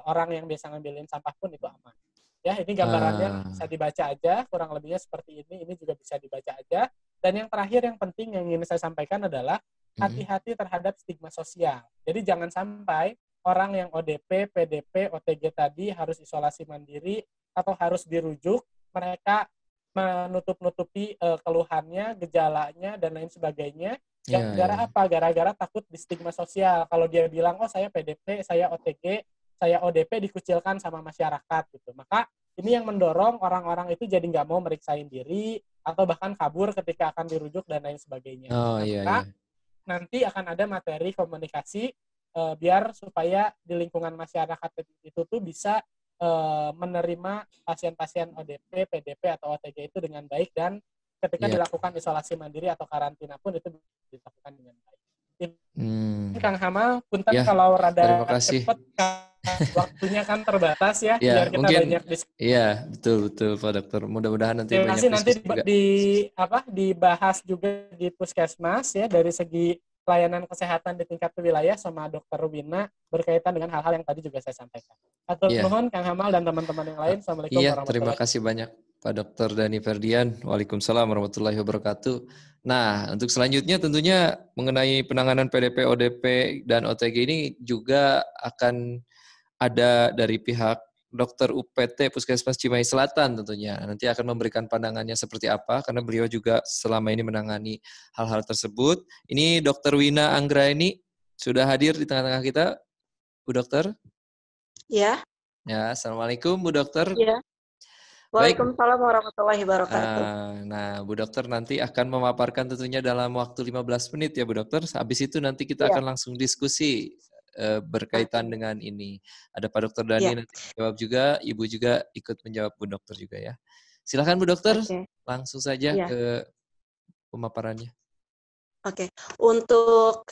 Speaker 2: orang yang biasa ngambilin sampah pun itu aman. Ya, ini gambarannya bisa dibaca aja, kurang lebihnya seperti ini juga bisa dibaca aja. Dan yang terakhir yang penting yang ingin saya sampaikan adalah hati-hati terhadap stigma sosial. Jadi jangan sampai orang yang ODP, PDP, OTG tadi harus isolasi mandiri atau harus dirujuk, mereka menutup-nutupi keluhannya, gejalanya, dan lain sebagainya. Gara-gara apa? Gara-gara takut di stigma sosial. Kalau dia bilang, oh saya PDP, saya OTG, saya ODP, dikucilkan sama masyarakat gitu. Maka ini yang mendorong orang-orang itu jadi nggak mau meriksain diri atau bahkan kabur ketika akan dirujuk dan lain sebagainya. Maka nanti akan ada materi komunikasi biar supaya di lingkungan masyarakat itu tuh bisa menerima pasien-pasien ODP, PDP atau OTG itu dengan baik, dan ketika dilakukan isolasi mandiri atau karantina pun itu dilakukan dengan baik. Kang Hamal, punten kalau rada cepat, waktunya kan terbatas ya, biar kita
Speaker 4: mungkin,
Speaker 2: banyak diskusi.
Speaker 4: Iya, betul Pak Dokter. Mudah-mudahan nanti
Speaker 2: Terima
Speaker 4: banyak
Speaker 2: kasih, nanti
Speaker 4: juga.
Speaker 2: dibahas juga di Puskesmas ya, dari segi pelayanan kesehatan di tingkat wilayah sama Dokter Wina berkaitan dengan hal-hal yang tadi juga saya sampaikan. Atur nuhun Kang Hamal dan teman-teman yang lain. Assalamualaikum warahmatullahi wabarakatuh.
Speaker 4: Terima kasih banyak Pak Dr. Dhani Ferdian. Waalaikumsalam warahmatullahi wabarakatuh. Nah, untuk selanjutnya tentunya mengenai penanganan PDP, ODP, dan OTG ini juga akan ada dari pihak Dokter UPT Puskesmas Cimahi Selatan tentunya. Nanti akan memberikan pandangannya seperti apa, karena beliau juga selama ini menangani hal-hal tersebut. Ini Dokter Wina Anggraini sudah hadir di tengah-tengah kita, Bu Dokter.
Speaker 5: Ya.
Speaker 4: Ya, Assalamualaikum Bu Dokter.
Speaker 5: Ya. Waalaikumsalam warahmatullahi wabarakatuh.
Speaker 4: Nah, Bu Dokter nanti akan memaparkan tentunya dalam waktu 15 menit ya Bu Dokter. Habis itu nanti kita akan langsung diskusi berkaitan dengan ini. Ada Pak Dokter Dhani nanti jawab juga, Ibu juga ikut menjawab Bu Dokter juga ya. Silakan Bu Dokter, langsung saja ke pemaparannya.
Speaker 5: Oke, untuk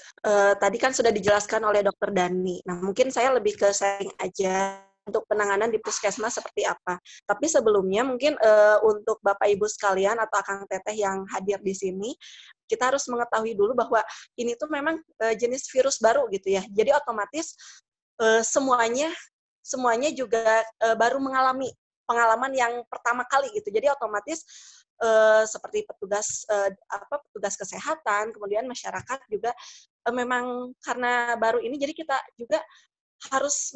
Speaker 5: tadi kan sudah dijelaskan oleh Dokter Dhani. Nah, mungkin saya lebih ke sharing aja untuk penanganan di Puskesmas seperti apa. Tapi sebelumnya mungkin untuk Bapak Ibu sekalian atau Akang Teteh yang hadir di sini, kita harus mengetahui dulu bahwa ini tuh memang jenis virus baru gitu ya. Jadi otomatis semuanya juga baru mengalami pengalaman yang pertama kali gitu. Jadi otomatis seperti petugas kesehatan, kemudian masyarakat juga memang karena baru ini, jadi kita juga harus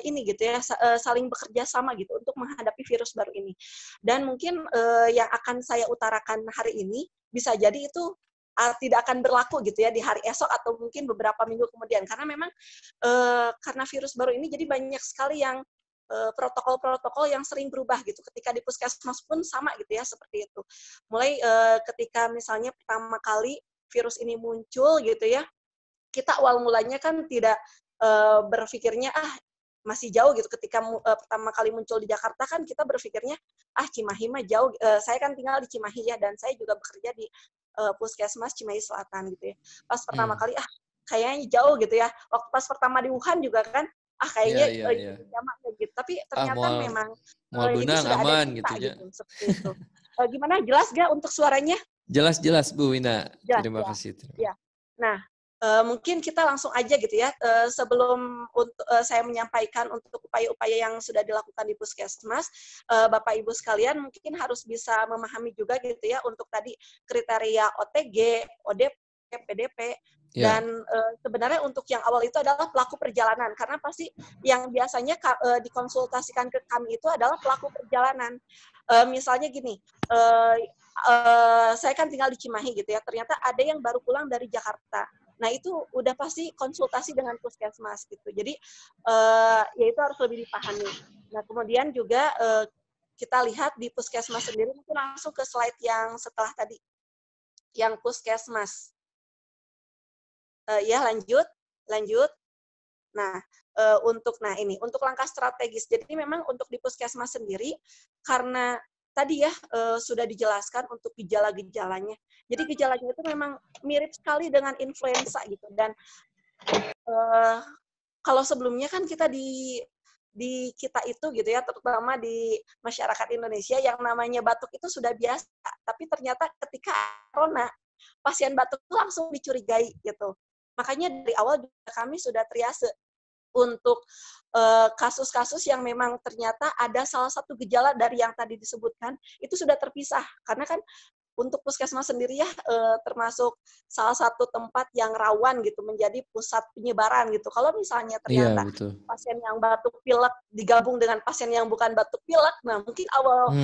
Speaker 5: ini gitu ya, saling bekerja sama gitu untuk menghadapi virus baru ini. Dan mungkin yang akan saya utarakan hari ini bisa jadi itu tidak akan berlaku gitu ya di hari esok atau mungkin beberapa minggu kemudian, karena memang karena virus baru ini jadi banyak sekali yang protokol-protokol yang sering berubah gitu. Ketika di Puskesmas pun sama gitu ya, seperti itu. Mulai ketika misalnya pertama kali virus ini muncul gitu ya, kita awal mulanya kan tidak berpikirnya masih jauh gitu. Ketika pertama kali muncul di Jakarta kan kita berpikirnya Cimahi mah jauh. Saya kan tinggal di Cimahi ya, dan saya juga bekerja di Puskesmas Cimahi Selatan gitu ya. Pas pertama kali kayaknya jauh gitu ya. Waktu pas pertama di Wuhan juga kan kayaknya jamaknya gitu. Tapi ternyata memang ini sudah
Speaker 4: aman
Speaker 5: ada
Speaker 4: gitu ya.
Speaker 5: Gitu, seperti itu. Gimana, jelas gak untuk suaranya?
Speaker 4: Jelas Bu Wina. Terima kasih.
Speaker 5: Ya. Nah, mungkin kita langsung aja gitu ya, sebelum saya menyampaikan untuk upaya-upaya yang sudah dilakukan di Puskesmas, Bapak Ibu sekalian mungkin harus bisa memahami juga gitu ya untuk tadi kriteria OTG, ODP, PDP, dan sebenarnya untuk yang awal itu adalah pelaku perjalanan, karena pasti yang biasanya dikonsultasikan ke kami itu adalah pelaku perjalanan. Misalnya gini, saya kan tinggal di Cimahi gitu ya, ternyata ada yang baru pulang dari Jakarta. Nah, itu udah pasti konsultasi dengan Puskesmas gitu. Jadi, ya itu harus lebih dipahami. Nah, kemudian juga kita lihat di Puskesmas sendiri, mungkin langsung ke slide yang setelah tadi, yang Puskesmas. Ya, lanjut. Nah, untuk langkah strategis. Jadi memang untuk di Puskesmas sendiri, karena tadi ya sudah dijelaskan untuk gejala-gejalanya. Jadi gejalanya itu memang mirip sekali dengan influenza gitu. Dan kalau sebelumnya kan kita di di kita itu gitu ya, terutama di masyarakat Indonesia yang namanya batuk itu sudah biasa, tapi ternyata ketika corona, pasien batuk itu langsung dicurigai gitu. Makanya dari awal juga kami sudah triase untuk kasus-kasus yang memang ternyata ada salah satu gejala dari yang tadi disebutkan, itu sudah terpisah. Karena kan untuk puskesmas sendiri ya termasuk salah satu tempat yang rawan gitu menjadi pusat penyebaran gitu. Kalau misalnya ternyata pasien yang batuk pilek digabung dengan pasien yang bukan batuk pilek, nah mungkin awal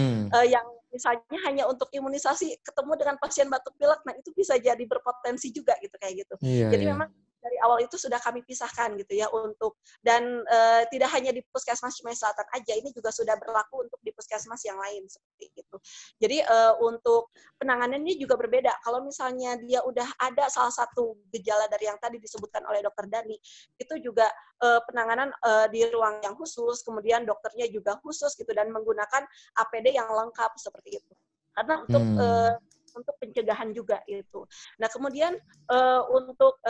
Speaker 5: yang misalnya hanya untuk imunisasi ketemu dengan pasien batuk pilek, nah itu bisa jadi berpotensi juga gitu kayak gitu. Jadi memang dari awal itu sudah kami pisahkan gitu ya untuk dan tidak hanya di puskesmas Cimahi Selatan aja, ini juga sudah berlaku untuk di puskesmas yang lain seperti itu. Jadi untuk penanganannya juga berbeda. Kalau misalnya dia udah ada salah satu gejala dari yang tadi disebutkan oleh Dokter Dani, itu juga penanganan di ruang yang khusus, kemudian dokternya juga khusus gitu dan menggunakan APD yang lengkap seperti itu. Karena untuk pencegahan juga itu. Nah kemudian untuk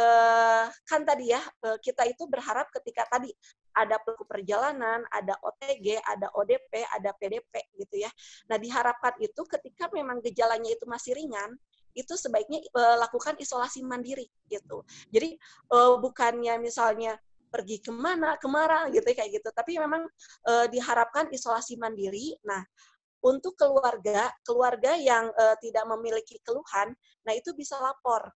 Speaker 5: kan tadi ya kita itu berharap ketika tadi ada pelaku perjalanan, ada OTG, ada ODP, ada PDP gitu ya. Nah diharapkan itu ketika memang gejalanya itu masih ringan, itu sebaiknya lakukan isolasi mandiri gitu. Jadi bukannya misalnya pergi kemana gitu kayak gitu, tapi memang diharapkan isolasi mandiri. Nah untuk keluarga yang tidak memiliki keluhan, nah itu bisa lapor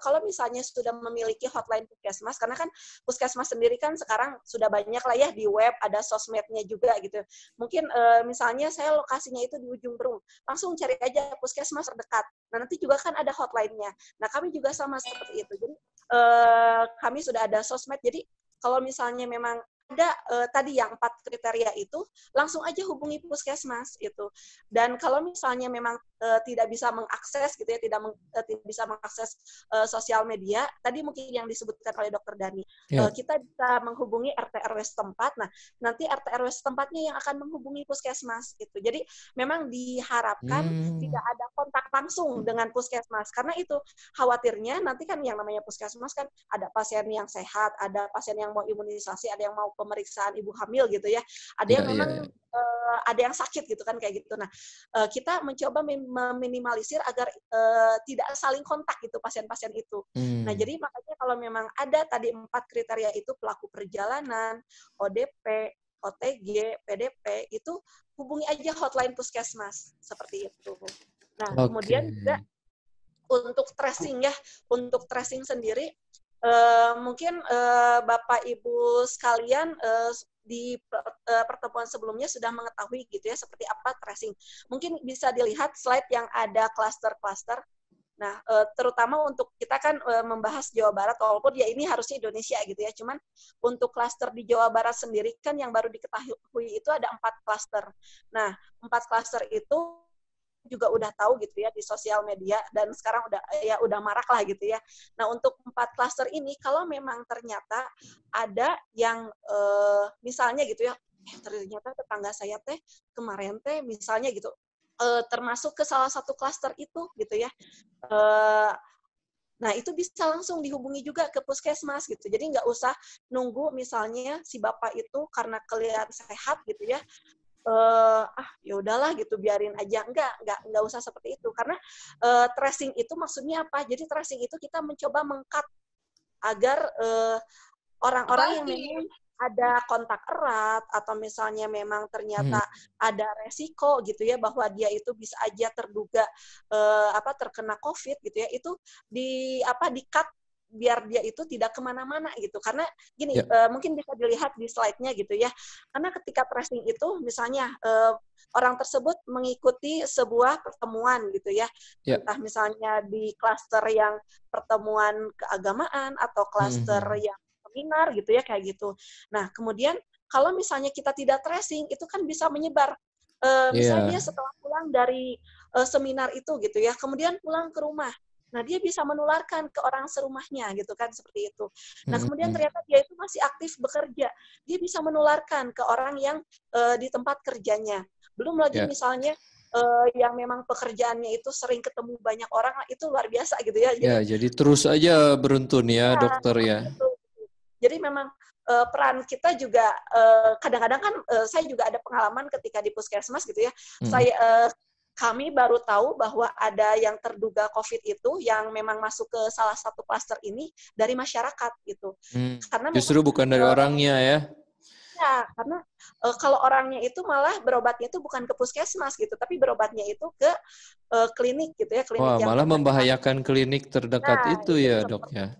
Speaker 5: kalau misalnya sudah memiliki hotline puskesmas, karena kan puskesmas sendiri kan sekarang sudah banyak lah ya di web, ada sosmednya juga gitu. Mungkin misalnya saya lokasinya itu di Ujung Berung, langsung cari aja puskesmas terdekat. Nah nanti juga kan ada hotline-nya. Nah kami juga sama seperti itu. Jadi kami sudah ada sosmed, jadi kalau misalnya memang ada tadi yang 4 kriteria itu, langsung aja hubungi puskesmas itu. Dan kalau misalnya memang tidak bisa mengakses gitu ya, tidak bisa mengakses sosial media, tadi mungkin yang disebutkan oleh Dokter Dani, kita bisa menghubungi RT RW setempat. Nah, nanti RT RW setempatnya yang akan menghubungi puskesmas gitu. Jadi memang diharapkan tidak ada kontak langsung dengan puskesmas, karena itu khawatirnya nanti kan yang namanya puskesmas kan ada pasien yang sehat, ada pasien yang mau imunisasi, ada yang mau pemeriksaan ibu hamil gitu ya, ada yang memang ada yang sakit gitu kan kayak gitu. Nah kita mencoba meminimalisir agar tidak saling kontak gitu pasien-pasien itu. Nah jadi makanya kalau memang ada tadi 4 kriteria itu, pelaku perjalanan, ODP, OTG, PDP, itu hubungi aja hotline puskesmas seperti itu. Nah kemudian juga untuk tracing ya, untuk tracing sendiri mungkin Bapak Ibu sekalian di pertemuan sebelumnya sudah mengetahui gitu ya seperti apa tracing. Mungkin bisa dilihat slide yang ada klaster-klaster. Nah, terutama untuk kita kan membahas Jawa Barat, walaupun ya ini harusnya Indonesia gitu ya. Cuman untuk klaster di Jawa Barat sendiri kan yang baru diketahui itu ada 4 klaster. Nah, 4 klaster itu juga udah tahu gitu ya di sosial media dan sekarang udah marak lah gitu ya. Nah untuk 4 klaster ini kalau memang ternyata ada yang misalnya gitu ya, ternyata tetangga saya teh kemarin teh misalnya gitu termasuk ke salah satu klaster itu gitu ya. Nah itu bisa langsung dihubungi juga ke puskesmas gitu. Jadi nggak usah nunggu misalnya si bapak itu karena kelihatan sehat gitu ya. Ya udahlah gitu biarin aja, enggak usah seperti itu karena tracing itu maksudnya apa? Jadi tracing itu kita mencoba meng-cut agar orang-orang yang memang ada kontak erat atau misalnya memang ternyata ada resiko gitu ya bahwa dia itu bisa aja terduga terkena COVID gitu ya, itu di-cut biar dia itu tidak kemana-mana gitu. Karena gini, mungkin bisa dilihat di slide-nya gitu ya. Karena ketika tracing itu misalnya orang tersebut mengikuti sebuah pertemuan gitu ya. Entah misalnya di klaster yang pertemuan keagamaan atau klaster yang seminar gitu ya kayak gitu. Nah, kemudian kalau misalnya kita tidak tracing itu kan bisa menyebar. Misalnya dia setelah pulang dari seminar itu gitu ya, kemudian pulang ke rumah. Nah, dia bisa menularkan ke orang serumahnya gitu kan, seperti itu. Nah, kemudian ternyata dia itu masih aktif bekerja. Dia bisa menularkan ke orang yang di tempat kerjanya. Belum lagi misalnya yang memang pekerjaannya itu sering ketemu banyak orang, itu luar biasa gitu ya.
Speaker 4: Jadi terus aja beruntun ya, dokter ya.
Speaker 5: Betul. Jadi memang peran kita juga kadang-kadang kan saya juga ada pengalaman ketika di puskesmas gitu ya. Kami baru tahu bahwa ada yang terduga COVID itu yang memang masuk ke salah satu klaster ini dari masyarakat gitu. Karena
Speaker 4: Justru
Speaker 5: memang,
Speaker 4: bukan dari orangnya ya.
Speaker 5: ya, karena kalau orangnya itu malah berobatnya itu bukan ke puskesmas gitu, tapi berobatnya itu ke klinik gitu ya, klinik
Speaker 4: Wah,
Speaker 5: yang
Speaker 4: malah
Speaker 5: terdekat.
Speaker 4: membahayakan klinik terdekat
Speaker 5: Nah,
Speaker 4: itu ya, Dok ya.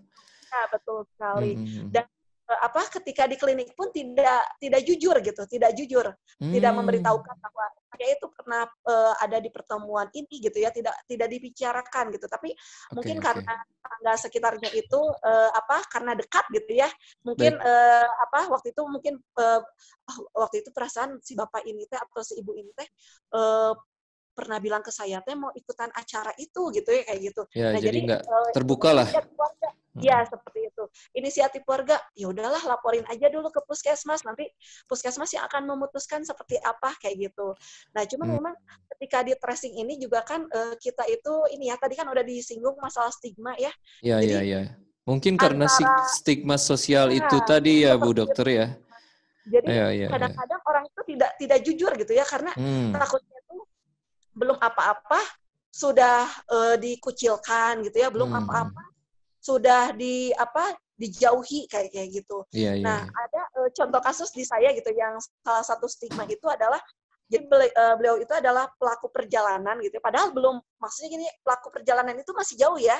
Speaker 5: Ya, betul sekali. Dan ketika di klinik pun tidak jujur gitu, tidak memberitahukan bahwa saya itu pernah ada di pertemuan ini gitu ya, tidak dibicarakan gitu. Tapi mungkin karena tangga sekitarnya itu karena dekat gitu ya, mungkin waktu itu perasaan si bapak ini teh atau si ibu ini teh pernah bilang ke saya teh mau ikutan acara itu gitu ya, kayak gitu.
Speaker 4: Ya,
Speaker 5: Nah,
Speaker 4: jadi nggak terbuka lah.
Speaker 5: Ya, seperti itu. Inisiatif warga, ya udahlah laporin aja dulu ke puskesmas, nanti puskesmas yang akan memutuskan seperti apa kayak gitu. Nah, cuman memang ketika di tracing ini juga kan kita itu ini ya, tadi kan udah disinggung masalah stigma ya.
Speaker 4: Iya,
Speaker 5: Jadi,
Speaker 4: iya. Mungkin karena stigma sosial itu tadi ya, Bu Dokter ya.
Speaker 5: Jadi kadang-kadang orang itu tidak jujur gitu ya, karena takutnya itu belum apa-apa sudah dikucilkan gitu ya, belum apa-apa sudah dijauhi kayak gitu. Nah, ada contoh kasus di saya gitu yang salah satu stigma itu adalah jadi beliau itu adalah pelaku perjalanan gitu. Padahal belum, maksudnya gini, pelaku perjalanan itu masih jauh ya.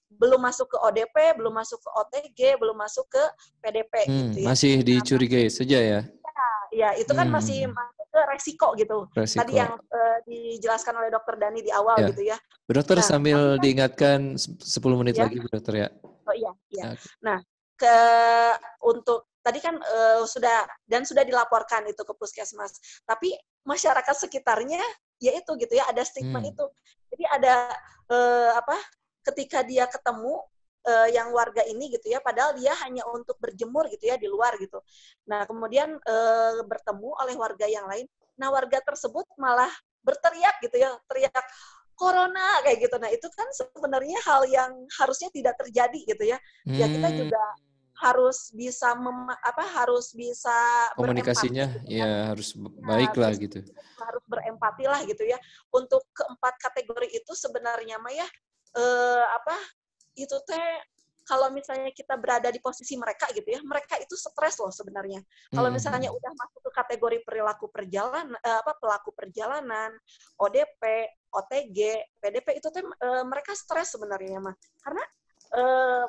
Speaker 5: Belum masuk ke ODP, belum masuk ke OTG, belum masuk ke PDP gitu ya.
Speaker 4: Masih dicurigai saja ya.
Speaker 5: Ya, itu kan masih masuk ke resiko gitu. Tadi yang dijelaskan oleh Dokter Dani di awal gitu ya.
Speaker 4: Bu Dokter, sambil diingatkan 10 menit
Speaker 5: ya.
Speaker 4: lagi Bu Dokter ya.
Speaker 5: Oh iya. Okay. Nah, untuk tadi kan sudah dilaporkan itu ke puskesmas. Tapi masyarakat sekitarnya ya itu gitu ya, ada stigma itu. Jadi ada ketika dia ketemu yang warga ini gitu ya, padahal dia hanya untuk berjemur gitu ya di luar gitu. Nah, kemudian bertemu oleh warga yang lain. Nah, warga tersebut malah berteriak gitu ya, teriak corona kayak gitu. Nah, itu kan sebenarnya hal yang harusnya tidak terjadi gitu ya. Ya kita juga harus bisa
Speaker 4: komunikasinya
Speaker 5: berempati, gitu,
Speaker 4: ya harus baik lah gitu.
Speaker 5: Harus berempati lah gitu ya. Untuk keempat kategori itu sebenarnya mah ya itu teh kalau misalnya kita berada di posisi mereka gitu ya, mereka itu stres loh sebenarnya. Kalau misalnya udah masuk ke kategori perilaku perjalanan, pelaku perjalanan, ODP, OTG, PDP itu teh mereka stres sebenarnya mah. Karena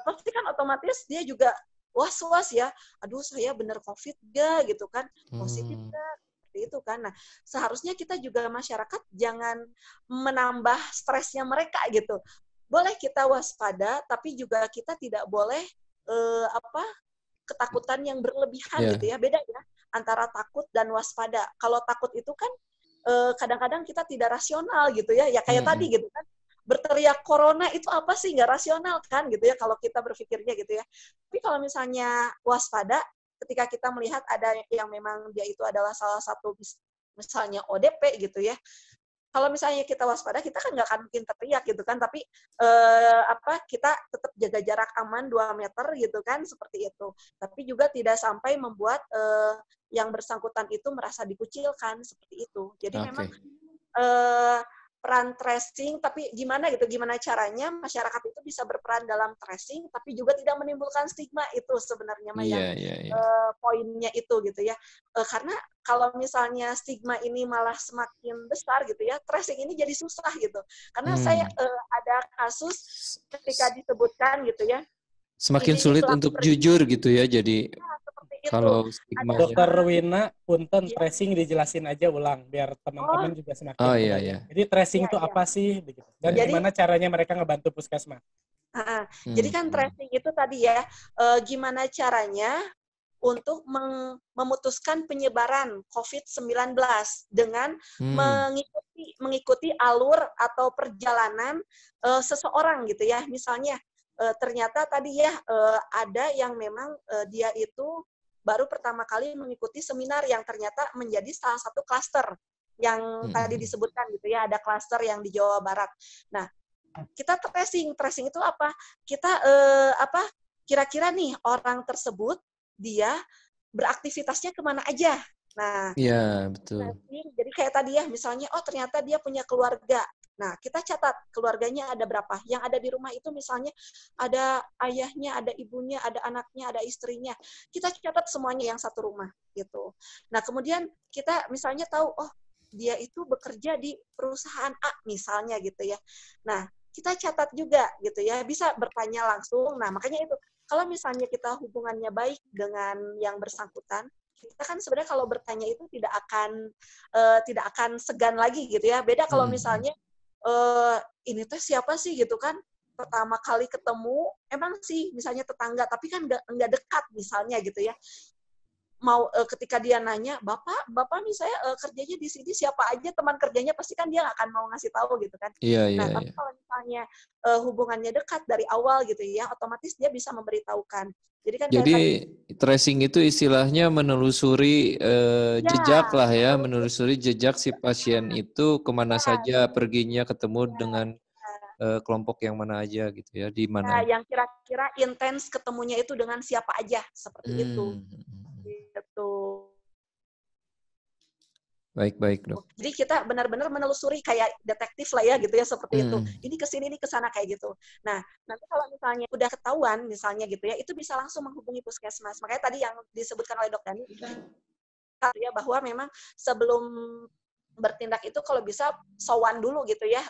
Speaker 5: pasti kan otomatis dia juga was-was ya. Aduh, saya bener COVID gak gitu kan? Positif gak? Itu kan. Nah, seharusnya kita juga masyarakat jangan menambah stresnya mereka gitu. Boleh kita waspada, tapi juga kita tidak boleh ketakutan yang berlebihan gitu ya. Beda ya antara takut dan waspada. Kalau takut itu kan kadang-kadang kita tidak rasional gitu ya. Ya kayak tadi gitu kan. Berteriak corona itu apa sih, nggak rasional kan gitu ya kalau kita berpikirnya gitu ya. Tapi kalau misalnya waspada, ketika kita melihat ada yang memang dia itu adalah salah satu misalnya ODP gitu ya. Kalau misalnya kita waspada, kita kan nggak akan mungkin teriak gitu kan, tapi kita tetap jaga jarak aman 2 meter gitu kan, seperti itu. Tapi juga tidak sampai membuat yang bersangkutan itu merasa dikucilkan, seperti itu. Jadi memang peran tracing, tapi gimana caranya masyarakat itu bisa berperan dalam tracing, tapi juga tidak menimbulkan stigma, itu sebenarnya poinnya itu gitu ya. Karena kalau misalnya stigma ini malah semakin besar gitu ya, tracing ini jadi susah gitu. Karena saya ada kasus ketika disebutkan gitu ya.
Speaker 4: Semakin sulit untuk jujur gitu ya, jadi kalau stigma.
Speaker 2: Dokter Wina, punten tracing dijelasin aja ulang biar teman-teman juga semakin kebayang. Jadi tracing itu apa sih? Begitu. Dan gimana caranya mereka ngebantu puskesmas?
Speaker 5: Jadi kan tracing itu tadi ya, gimana caranya untuk memutuskan penyebaran COVID-19 dengan mengikuti alur atau perjalanan seseorang gitu ya. Misalnya ternyata tadi ya ada yang memang dia itu baru pertama kali mengikuti seminar yang ternyata menjadi salah satu klaster yang tadi disebutkan gitu ya, ada klaster yang di Jawa Barat. Nah, kita tracing itu apa? Kita kira-kira nih orang tersebut dia beraktivitasnya kemana aja. Nah,
Speaker 4: Iya, betul.
Speaker 5: jadi kayak tadi ya, misalnya, oh ternyata dia punya keluarga. Nah, kita catat keluarganya ada berapa. Yang ada di rumah itu misalnya ada ayahnya, ada ibunya, ada anaknya, ada istrinya. Kita catat semuanya yang satu rumah gitu. Nah, kemudian kita misalnya tahu, oh dia itu bekerja di perusahaan A misalnya gitu ya. Nah, kita catat juga gitu ya, bisa bertanya langsung. Nah, makanya itu, kalau misalnya kita hubungannya baik dengan yang bersangkutan, kita kan sebenarnya kalau bertanya itu tidak akan segan lagi gitu ya. Beda kalau misalnya ini teh siapa sih gitu kan, pertama kali ketemu emang sih misalnya tetangga tapi kan nggak dekat misalnya gitu ya. Mau ketika dia nanya, bapak nih saya kerjanya di sini siapa aja teman kerjanya, pasti kan dia nggak akan mau ngasih tahu gitu kan.
Speaker 4: Iya, iya,
Speaker 5: Nah tapi
Speaker 4: iya.
Speaker 5: kalau misalnya hubungannya dekat dari awal gitu ya, otomatis dia bisa memberitahukan. Jadi kan kayak
Speaker 4: Jadi
Speaker 5: tadi,
Speaker 4: tracing itu istilahnya menelusuri
Speaker 5: ya
Speaker 4: jejak lah ya, menelusuri jejak si pasien itu kemana saja perginya, ketemu dengan kelompok yang mana aja gitu ya, di mana aja.
Speaker 5: yang kira-kira intens ketemunya itu dengan siapa aja seperti itu. Gitu.
Speaker 4: Baik, Dok.
Speaker 5: Jadi kita benar-benar menelusuri kayak detektif lah ya gitu ya, seperti itu. Ini ke sini, ini ke sana kayak gitu. Nah, nanti kalau misalnya udah ketahuan misalnya gitu ya, itu bisa langsung menghubungi puskesmas. Makanya tadi yang disebutkan oleh Dok Dani ya, bahwa memang sebelum bertindak itu kalau bisa sowan dulu gitu ya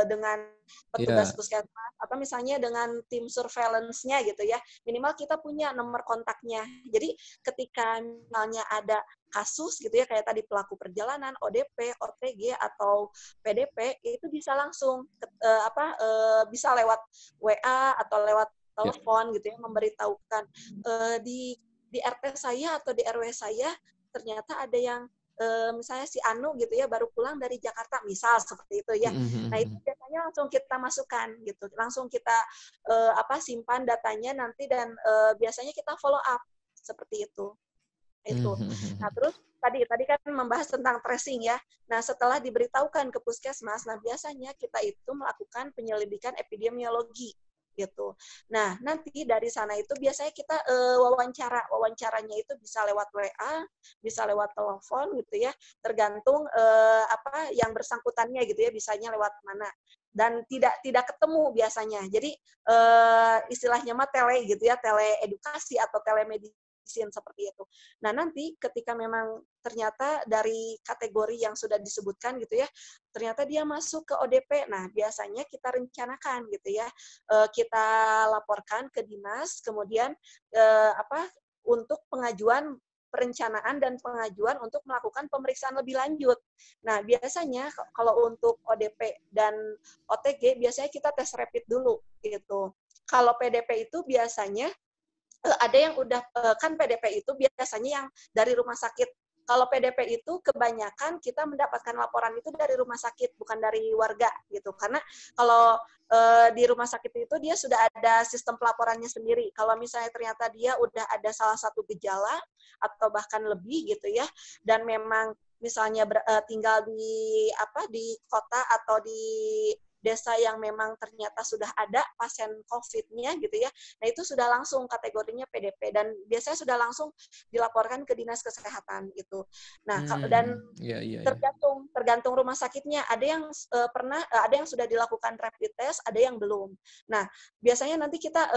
Speaker 5: dengan petugas puskesmas atau misalnya dengan tim surveillance-nya gitu ya, minimal kita punya nomor kontaknya. Jadi ketika misalnya ada kasus gitu ya, kayak tadi pelaku perjalanan, ODP, OTG atau PDP, itu bisa langsung bisa lewat WA atau lewat telepon gitu ya, memberitahukan di RT saya atau di RW saya ternyata ada yang misalnya si Anu gitu ya baru pulang dari Jakarta misal seperti itu ya. Nah itu biasanya langsung kita masukkan gitu, langsung kita simpan datanya nanti dan biasanya kita follow up seperti itu. Nah terus tadi kan membahas tentang tracing ya. Nah setelah diberitahukan ke puskesmas, nah biasanya kita itu melakukan penyelidikan epidemiologi gitu. Nah, nanti dari sana itu biasanya kita wawancaranya itu bisa lewat WA, bisa lewat telepon gitu ya, tergantung yang bersangkutannya gitu ya, bisanya lewat mana. Dan tidak ketemu biasanya. Jadi istilahnya mah tele gitu ya, teleedukasi atau telemedicine seperti itu. Nah, nanti ketika memang ternyata dari kategori yang sudah disebutkan gitu ya, ternyata dia masuk ke ODP. Nah, biasanya kita rencanakan gitu ya. Kita laporkan ke dinas, kemudian untuk pengajuan perencanaan dan pengajuan untuk melakukan pemeriksaan lebih lanjut. Nah, biasanya kalau untuk ODP dan OTG biasanya kita tes rapid dulu gitu. Kalau PDP itu biasanya ada yang udah kan PDP itu biasanya yang dari rumah sakit. Kalau PDP itu kebanyakan kita mendapatkan laporan itu dari rumah sakit, bukan dari warga gitu. Karena kalau di rumah sakit itu dia sudah ada sistem pelaporannya sendiri. Kalau misalnya ternyata dia udah ada salah satu gejala atau bahkan lebih gitu ya, dan memang misalnya tinggal di kota atau di desa yang memang ternyata sudah ada pasien COVID-nya gitu ya. Nah, itu sudah langsung kategorinya PDP dan biasanya sudah langsung dilaporkan ke Dinas Kesehatan gitu. Nah, dan tergantung rumah sakitnya. Ada yang ada yang sudah dilakukan rapid test, ada yang belum. Nah, biasanya nanti kita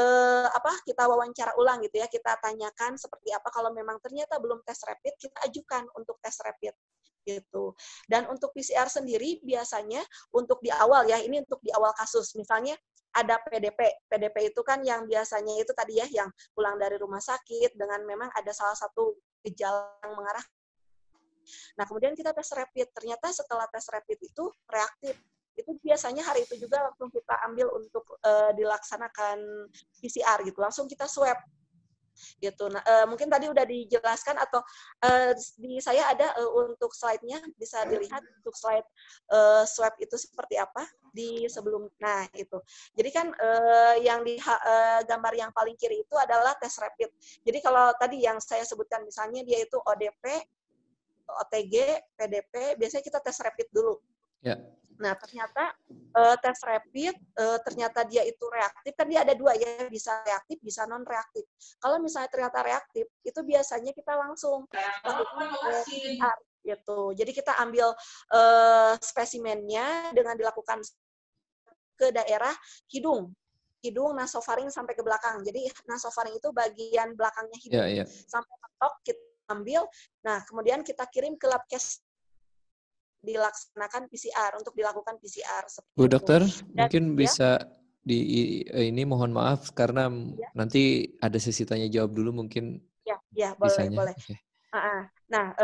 Speaker 5: kita wawancara ulang gitu ya. Kita tanyakan seperti apa kalau memang ternyata belum tes rapid, kita ajukan untuk tes rapid gitu. Dan untuk PCR sendiri biasanya untuk di awal ya, ini untuk di awal kasus. Misalnya ada PDP. PDP itu kan yang biasanya itu tadi ya, yang pulang dari rumah sakit dengan memang ada salah satu gejala yang mengarah. Nah, kemudian kita tes rapid. Ternyata setelah tes rapid itu reaktif. Itu biasanya hari itu juga langsung kita ambil untuk dilaksanakan PCR gitu. Langsung kita swab gitu. Nah, mungkin tadi udah dijelaskan atau di saya ada untuk slide-nya bisa dilihat untuk slide swab itu seperti apa di sebelum. Nah, itu. Jadi kan yang di gambar yang paling kiri itu adalah tes rapid. Jadi kalau tadi yang saya sebutkan misalnya dia itu ODP, OTG, PDP, biasanya kita tes rapid dulu.
Speaker 4: Ya.
Speaker 5: Nah, ternyata tes rapid, ternyata dia itu reaktif, kan dia ada dua ya, bisa reaktif, bisa non-reaktif. Kalau misalnya ternyata reaktif, itu biasanya kita langsung lakukan PCR gitu. Jadi kita ambil spesimennya dengan dilakukan ke daerah hidung, nasofaring sampai ke belakang. Jadi nasofaring itu bagian belakangnya hidung.
Speaker 4: Ya, ya.
Speaker 5: Sampai mentok kita ambil, nah kemudian kita kirim ke labkes dilaksanakan PCR untuk dilakukan PCR seperti
Speaker 4: Bu
Speaker 5: itu.
Speaker 4: Dokter,
Speaker 5: Dan,
Speaker 4: mungkin
Speaker 5: ya,
Speaker 4: bisa ini mohon maaf karena
Speaker 5: ya,
Speaker 4: nanti ada sesi tanya jawab dulu mungkin
Speaker 5: ya, boleh,
Speaker 4: bisanya.
Speaker 5: boleh.
Speaker 4: Oke.
Speaker 5: Nah,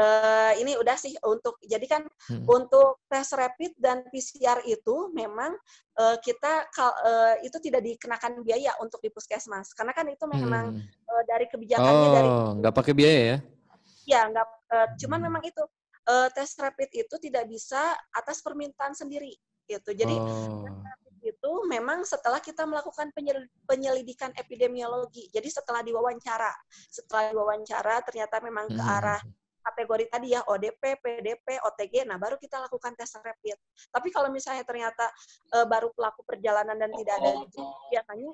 Speaker 5: ini udah sih jadi kan
Speaker 4: Hmm.
Speaker 5: untuk tes rapid dan PCR itu memang kita itu tidak dikenakan biaya untuk di puskesmas karena kan itu memang dari kebijakannya dari
Speaker 4: Nggak pakai biaya ya?
Speaker 5: ya nggak cuman memang itu tes rapid itu tidak bisa atas permintaan sendiri gitu. Jadi tes rapid itu memang setelah kita melakukan penyelidikan epidemiologi. Jadi setelah diwawancara ternyata memang ke arah kategori tadi ya ODP, PDP, OTG, nah baru kita lakukan tes rapid. Tapi kalau misalnya ternyata baru pelaku perjalanan dan tidak ada biasanya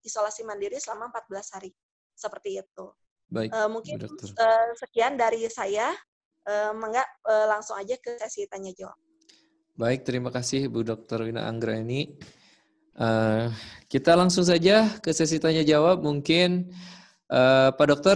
Speaker 5: isolasi mandiri selama 14 hari. Seperti itu.
Speaker 4: Baik,
Speaker 5: mungkin
Speaker 4: Bu Dokter.
Speaker 5: sekian dari saya. Langsung aja ke sesi tanya jawab.
Speaker 4: Baik, terima kasih Bu Dr. Wina Anggraini. Kita langsung saja ke sesi tanya jawab. Mungkin Pak Dokter,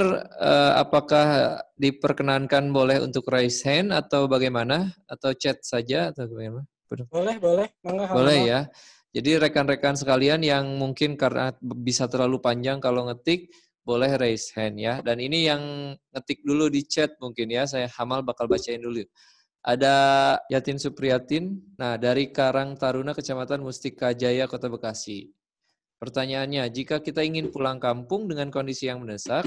Speaker 4: apakah diperkenankan boleh untuk raise hand atau bagaimana? Atau chat saja atau bagaimana?
Speaker 2: Boleh.
Speaker 4: Boleh ya. Jadi rekan-rekan sekalian yang mungkin karena bisa terlalu panjang kalau ngetik, boleh raise hand ya. Dan ini yang ngetik dulu di chat mungkin ya, saya Hamal bakal bacain dulu. Ada Yatin Supriyatin, nah dari Karang Taruna, Kecamatan Mustika Jaya, Kota Bekasi. Pertanyaannya, jika kita ingin pulang kampung dengan kondisi yang mendesak,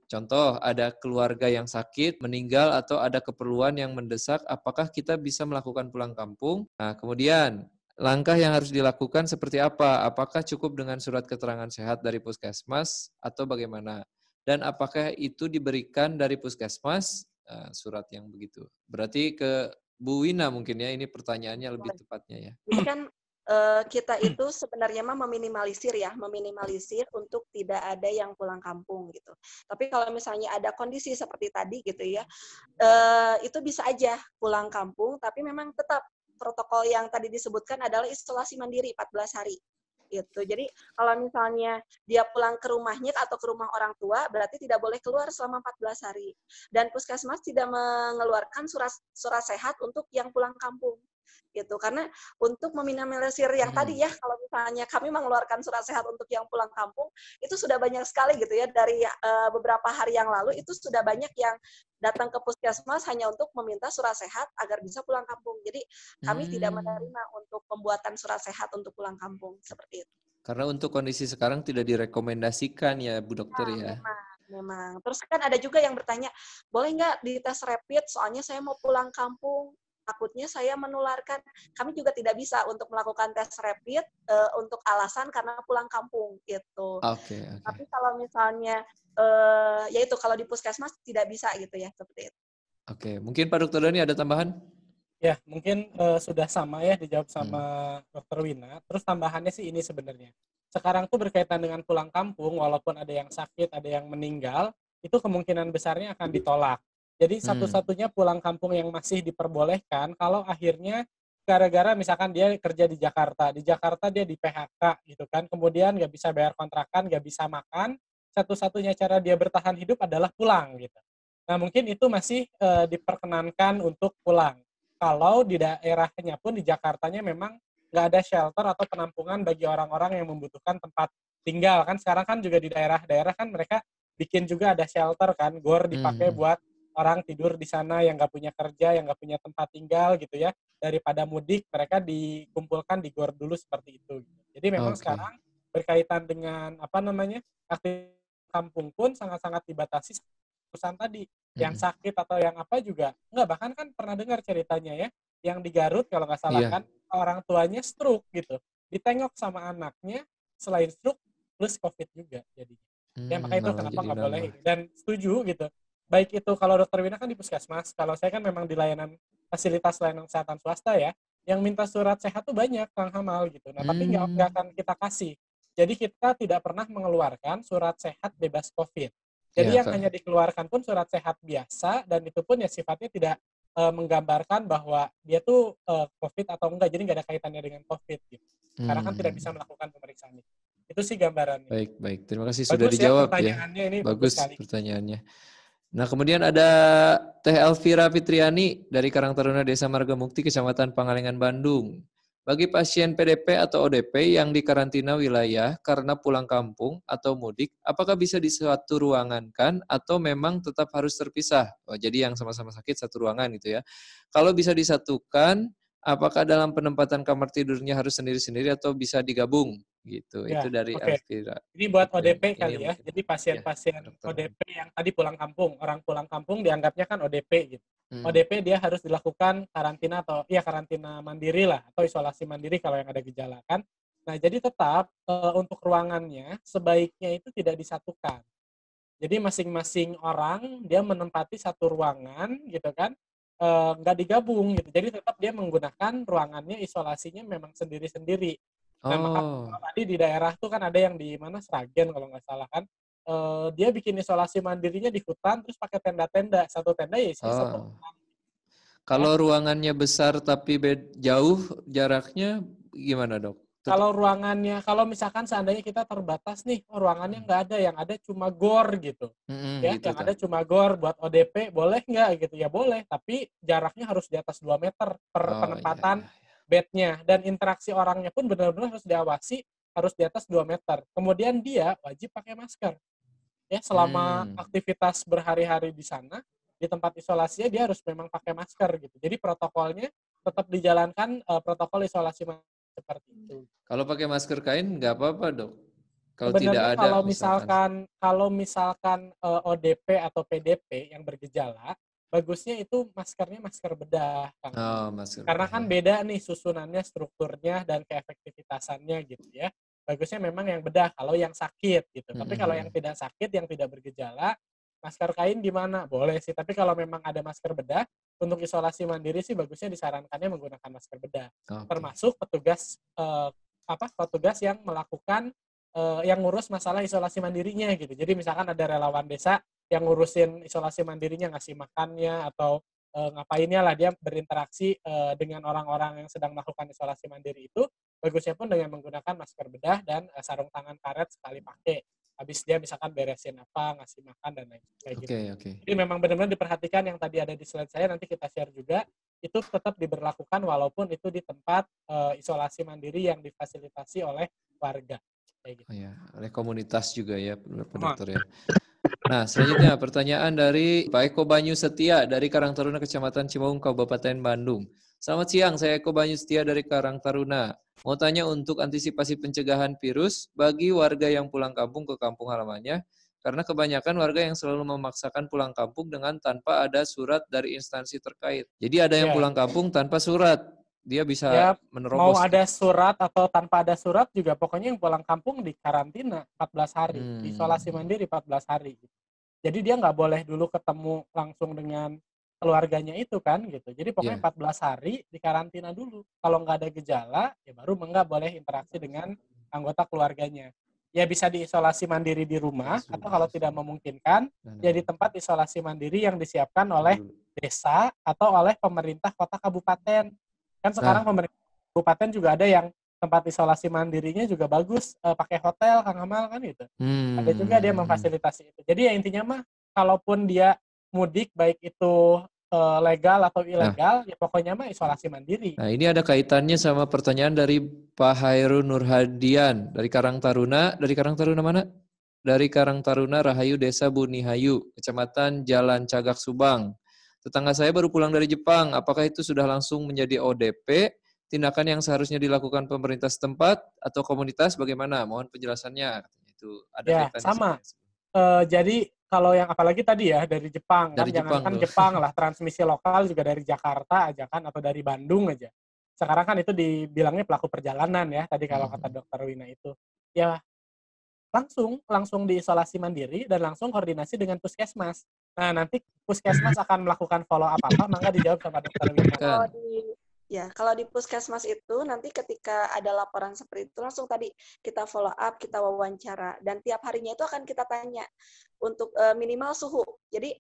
Speaker 4: contoh ada keluarga yang sakit, meninggal, atau ada keperluan yang mendesak, apakah kita bisa melakukan pulang kampung? Nah, kemudian langkah yang harus dilakukan seperti apa? Apakah cukup dengan surat keterangan sehat dari puskesmas atau bagaimana? Dan apakah itu diberikan dari puskesmas? Surat yang begitu. Berarti ke Bu Wina mungkin ya, ini pertanyaannya lebih tepatnya ya.
Speaker 5: Jadi kan kita itu sebenarnya meminimalisir untuk tidak ada yang pulang kampung gitu. Tapi kalau misalnya ada kondisi seperti tadi gitu ya, itu bisa aja pulang kampung, tapi memang tetap protokol yang tadi disebutkan adalah isolasi mandiri 14 hari. Gitu. Jadi kalau misalnya dia pulang ke rumahnya atau ke rumah orang tua, berarti tidak boleh keluar selama 14 hari. Dan puskesmas tidak mengeluarkan surat sehat untuk yang pulang kampung. Gitu. Karena untuk meminimalisir yang tadi ya, kalau misalnya kami mengeluarkan surat sehat untuk yang pulang kampung, itu sudah banyak sekali gitu ya, dari beberapa hari yang lalu itu sudah banyak yang datang ke puskesmas hanya untuk meminta surat sehat agar bisa pulang kampung. Jadi kami tidak menerima untuk pembuatan surat sehat untuk pulang kampung, seperti itu.
Speaker 4: Karena untuk kondisi sekarang tidak direkomendasikan ya Bu Dokter ya.
Speaker 5: Memang. Terus kan ada juga yang bertanya, boleh nggak dites rapid, soalnya saya mau pulang kampung, takutnya saya menularkan. Kami juga tidak bisa untuk melakukan tes rapid untuk alasan karena pulang kampung gitu.
Speaker 4: Oke.
Speaker 5: Tapi kalau misalnya yaitu kalau di puskesmas tidak bisa gitu ya, seperti itu.
Speaker 4: Oke, mungkin Pak Dokter Dani ada tambahan?
Speaker 2: Ya, mungkin sudah sama ya dijawab sama Dr. Wina. Terus tambahannya sih ini sebenarnya. Sekarang tuh berkaitan dengan pulang kampung, walaupun ada yang sakit, ada yang meninggal, itu kemungkinan besarnya akan ditolak. Jadi satu-satunya pulang kampung yang masih diperbolehkan kalau akhirnya gara-gara misalkan dia kerja di Jakarta dia di PHK gitu kan, kemudian nggak bisa bayar kontrakan, nggak bisa makan, satu-satunya cara dia bertahan hidup adalah pulang gitu. Nah mungkin itu masih diperkenankan untuk pulang. Kalau di daerahnya pun di Jakartanya memang nggak ada shelter atau penampungan bagi orang-orang yang membutuhkan tempat tinggal. Kan sekarang kan juga di daerah-daerah kan mereka bikin juga ada shelter kan, GOR dipakai buat orang tidur di sana yang nggak punya kerja, yang nggak punya tempat tinggal gitu ya. Daripada mudik, mereka dikumpulkan di GOR dulu seperti itu. Jadi memang sekarang berkaitan dengan aktivitas kampung pun sangat-sangat dibatasi perusahaan tadi. Yang sakit atau yang apa juga enggak, bahkan kan pernah dengar ceritanya ya, yang di Garut kalau nggak salah kan orang tuanya stroke gitu, ditengok sama anaknya, selain stroke plus COVID juga jadinya. Ya makanya itu kenapa nggak boleh, dan setuju gitu. Baik itu kalau Dokter Wina kan di puskesmas, kalau saya kan memang di fasilitas layanan kesehatan swasta ya. Yang minta surat sehat tuh banyak, Kang Hamal gitu. Nah, tapi nggak akan kita kasih. Jadi kita tidak pernah mengeluarkan surat sehat bebas COVID. Jadi
Speaker 4: Iya,
Speaker 2: yang
Speaker 4: Kak.
Speaker 2: hanya dikeluarkan pun surat sehat biasa, dan itu pun ya sifatnya tidak menggambarkan bahwa dia tuh COVID atau enggak. Jadi nggak ada kaitannya dengan COVID gitu. Karena kan tidak bisa melakukan pemeriksaan itu. Itu sih gambarannya.
Speaker 4: Baik. Terima kasih sudah
Speaker 2: Bagus ya
Speaker 4: dijawab ya.
Speaker 2: pertanyaannya, ini bagus sekali.
Speaker 4: Pertanyaannya. Nah, kemudian ada Teh Elvira Fitriani dari Karang Taruna Desa Margamukti, Kecamatan Pangalengan, Bandung. Bagi pasien PDP atau ODP yang dikarantina wilayah karena pulang kampung atau mudik, apakah bisa di satu ruangan kan atau memang tetap harus terpisah? Oh, jadi yang sama-sama sakit satu ruangan gitu ya. Kalau bisa disatukan, apakah dalam penempatan kamar tidurnya harus sendiri-sendiri atau bisa digabung? Gitu.
Speaker 2: Ya,
Speaker 4: Itu dari
Speaker 2: oke.
Speaker 4: Elvira.
Speaker 2: Ini buat ODP
Speaker 4: Ini
Speaker 2: kali ya.
Speaker 4: mungkin.
Speaker 2: Jadi pasien-pasien
Speaker 4: Dokter.
Speaker 2: ODP yang tadi pulang kampung, orang pulang kampung dianggapnya kan ODP gitu. ODP dia harus dilakukan karantina atau karantina mandiri lah, atau isolasi mandiri kalau yang ada gejala kan. Nah, jadi tetap untuk ruangannya sebaiknya itu tidak disatukan. Jadi masing-masing orang dia menempati satu ruangan gitu kan, nggak digabung gitu. Jadi tetap dia menggunakan ruangannya, isolasinya memang sendiri-sendiri. Nah, maka tadi di daerah tuh kan ada yang di mana Sragen kalau nggak salah kan, dia bikin isolasi mandirinya di hutan terus pakai tenda-tenda, satu tenda ya isinya satu orang.
Speaker 4: Kalau ruangannya besar tapi jauh jaraknya gimana, Dok?
Speaker 2: Kalau ruangannya, kalau misalkan seandainya kita terbatas nih, ruangannya nggak ada, yang ada cuma gor gitu. Ya,
Speaker 4: gitu,
Speaker 2: yang ada cuma gor buat ODP, boleh nggak gitu? Ya boleh, tapi jaraknya harus di atas 2 meter per penempatan bednya. Dan interaksi orangnya pun benar-benar harus diawasi, harus di atas 2 meter. Kemudian dia wajib pakai masker. Ya, selama aktivitas berhari-hari di sana, di tempat isolasinya dia harus memang pakai masker gitu. Jadi protokolnya tetap dijalankan, protokol isolasi seperti itu.
Speaker 4: Kalau pakai masker kain nggak apa-apa, Dok? Kalau
Speaker 2: sebenarnya
Speaker 4: tidak ada
Speaker 2: kalau misalkan ODP atau PDP yang bergejala, bagusnya itu maskernya masker bedah, Kang.
Speaker 4: Masker
Speaker 2: karena
Speaker 4: bedah,
Speaker 2: kan beda nih susunannya, strukturnya, dan keefektivitasannya gitu ya. Bagusnya memang yang bedah kalau yang sakit gitu. Tapi kalau yang tidak sakit, yang tidak bergejala, masker kain gimana? Boleh sih. Tapi kalau memang ada masker bedah, untuk isolasi mandiri sih bagusnya disarankannya menggunakan masker bedah. Termasuk petugas petugas yang melakukan yang ngurus masalah isolasi mandirinya gitu. Jadi misalkan ada relawan desa yang ngurusin isolasi mandirinya, ngasih makannya atau ngapainnya lah, dia berinteraksi dengan orang-orang yang sedang melakukan isolasi mandiri itu, bagusnya pun dengan menggunakan masker bedah dan sarung tangan karet sekali pakai. Habis dia misalkan beresin apa, ngasih makan dan lain kayak gitu. Jadi memang benar-benar diperhatikan yang tadi ada di slide saya, nanti kita share juga, itu tetap diberlakukan walaupun itu di tempat isolasi mandiri yang difasilitasi oleh warga. Kayak gitu.
Speaker 4: Oleh komunitas juga ya, Pak Dokter ya. Nah, selanjutnya pertanyaan dari Pak Eko Banyu Setia dari Karang Taruna, Kecamatan Cimaung, Kabupaten Bandung. Selamat siang, saya Eko Banyu Setia dari Karang Taruna. Mau tanya untuk antisipasi pencegahan virus bagi warga yang pulang kampung ke kampung halamannya, karena kebanyakan warga yang selalu memaksakan pulang kampung dengan tanpa ada surat dari instansi terkait. Jadi ada yang pulang kampung tanpa surat. Dia bisa menerobos.
Speaker 2: Mau ada surat atau tanpa ada surat juga, pokoknya yang pulang kampung di karantina 14 hari, isolasi mandiri 14 hari. Jadi dia nggak boleh dulu ketemu langsung dengan keluarganya itu kan gitu. Jadi pokoknya 14 hari di karantina dulu. Kalau nggak ada gejala, ya baru nggak boleh interaksi dengan anggota keluarganya. Ya bisa diisolasi mandiri di rumah, atau kalau tidak memungkinkan, ya di tempat isolasi mandiri yang disiapkan oleh desa atau oleh pemerintah kota kabupaten. Kan sekarang pemerintah kabupaten juga ada yang tempat isolasi mandirinya juga bagus, pakai hotel, Kang Amal kan gitu. Ada juga dia memfasilitasi itu. Jadi ya intinya mah, kalaupun dia mudik, baik itu legal atau ilegal, ya pokoknya mah isolasi mandiri.
Speaker 4: Nah, ini ada kaitannya sama pertanyaan dari Pak Hairun Nurhadian dari Karang Taruna. Dari Karang Taruna mana? Dari Karang Taruna Rahayu, Desa Bunihayu, Kecamatan Jalan Cagak, Subang. Tetangga saya baru pulang dari Jepang. Apakah itu sudah langsung menjadi ODP? Tindakan yang seharusnya dilakukan pemerintah setempat atau komunitas bagaimana? Mohon penjelasannya. Itu ada kaitannya
Speaker 2: sama. Jadi kalau yang apalagi tadi ya dari Jepang, dari jangankan Jepang lah, transmisi lokal juga dari Jakarta aja kan, atau dari Bandung aja. Sekarang kan itu dibilangnya pelaku perjalanan ya, tadi kalau kata Dokter Wina itu. Ya langsung diisolasi mandiri dan langsung koordinasi dengan puskesmas. Nah, nanti puskesmas akan melakukan follow up apa, maka dijawab sama Dokter Wina.
Speaker 5: Kalau Ya, kalau di puskesmas itu nanti ketika ada laporan seperti itu langsung tadi kita follow up, kita wawancara dan tiap harinya itu akan kita tanya untuk minimal suhu. Jadi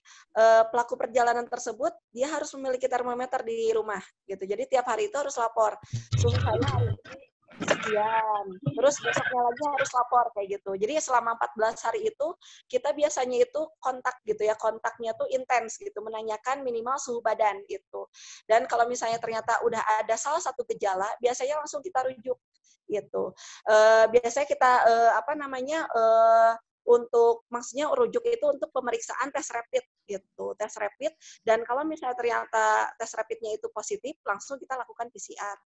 Speaker 5: pelaku perjalanan tersebut dia harus memiliki termometer di rumah gitu. Jadi tiap hari itu harus lapor suhu saya hari ini sekian. Terus besoknya lagi harus lapor kayak gitu. Jadi selama 14 hari itu kita biasanya itu kontak gitu ya. Kontaknya tuh intens gitu, menanyakan minimal suhu badan gitu. Dan kalau misalnya ternyata udah ada salah satu gejala, biasanya langsung kita rujuk gitu. Biasanya kita untuk maksudnya rujuk itu untuk pemeriksaan tes rapid gitu, tes rapid. Dan kalau misalnya ternyata tes rapidnya itu positif, langsung kita lakukan PCR.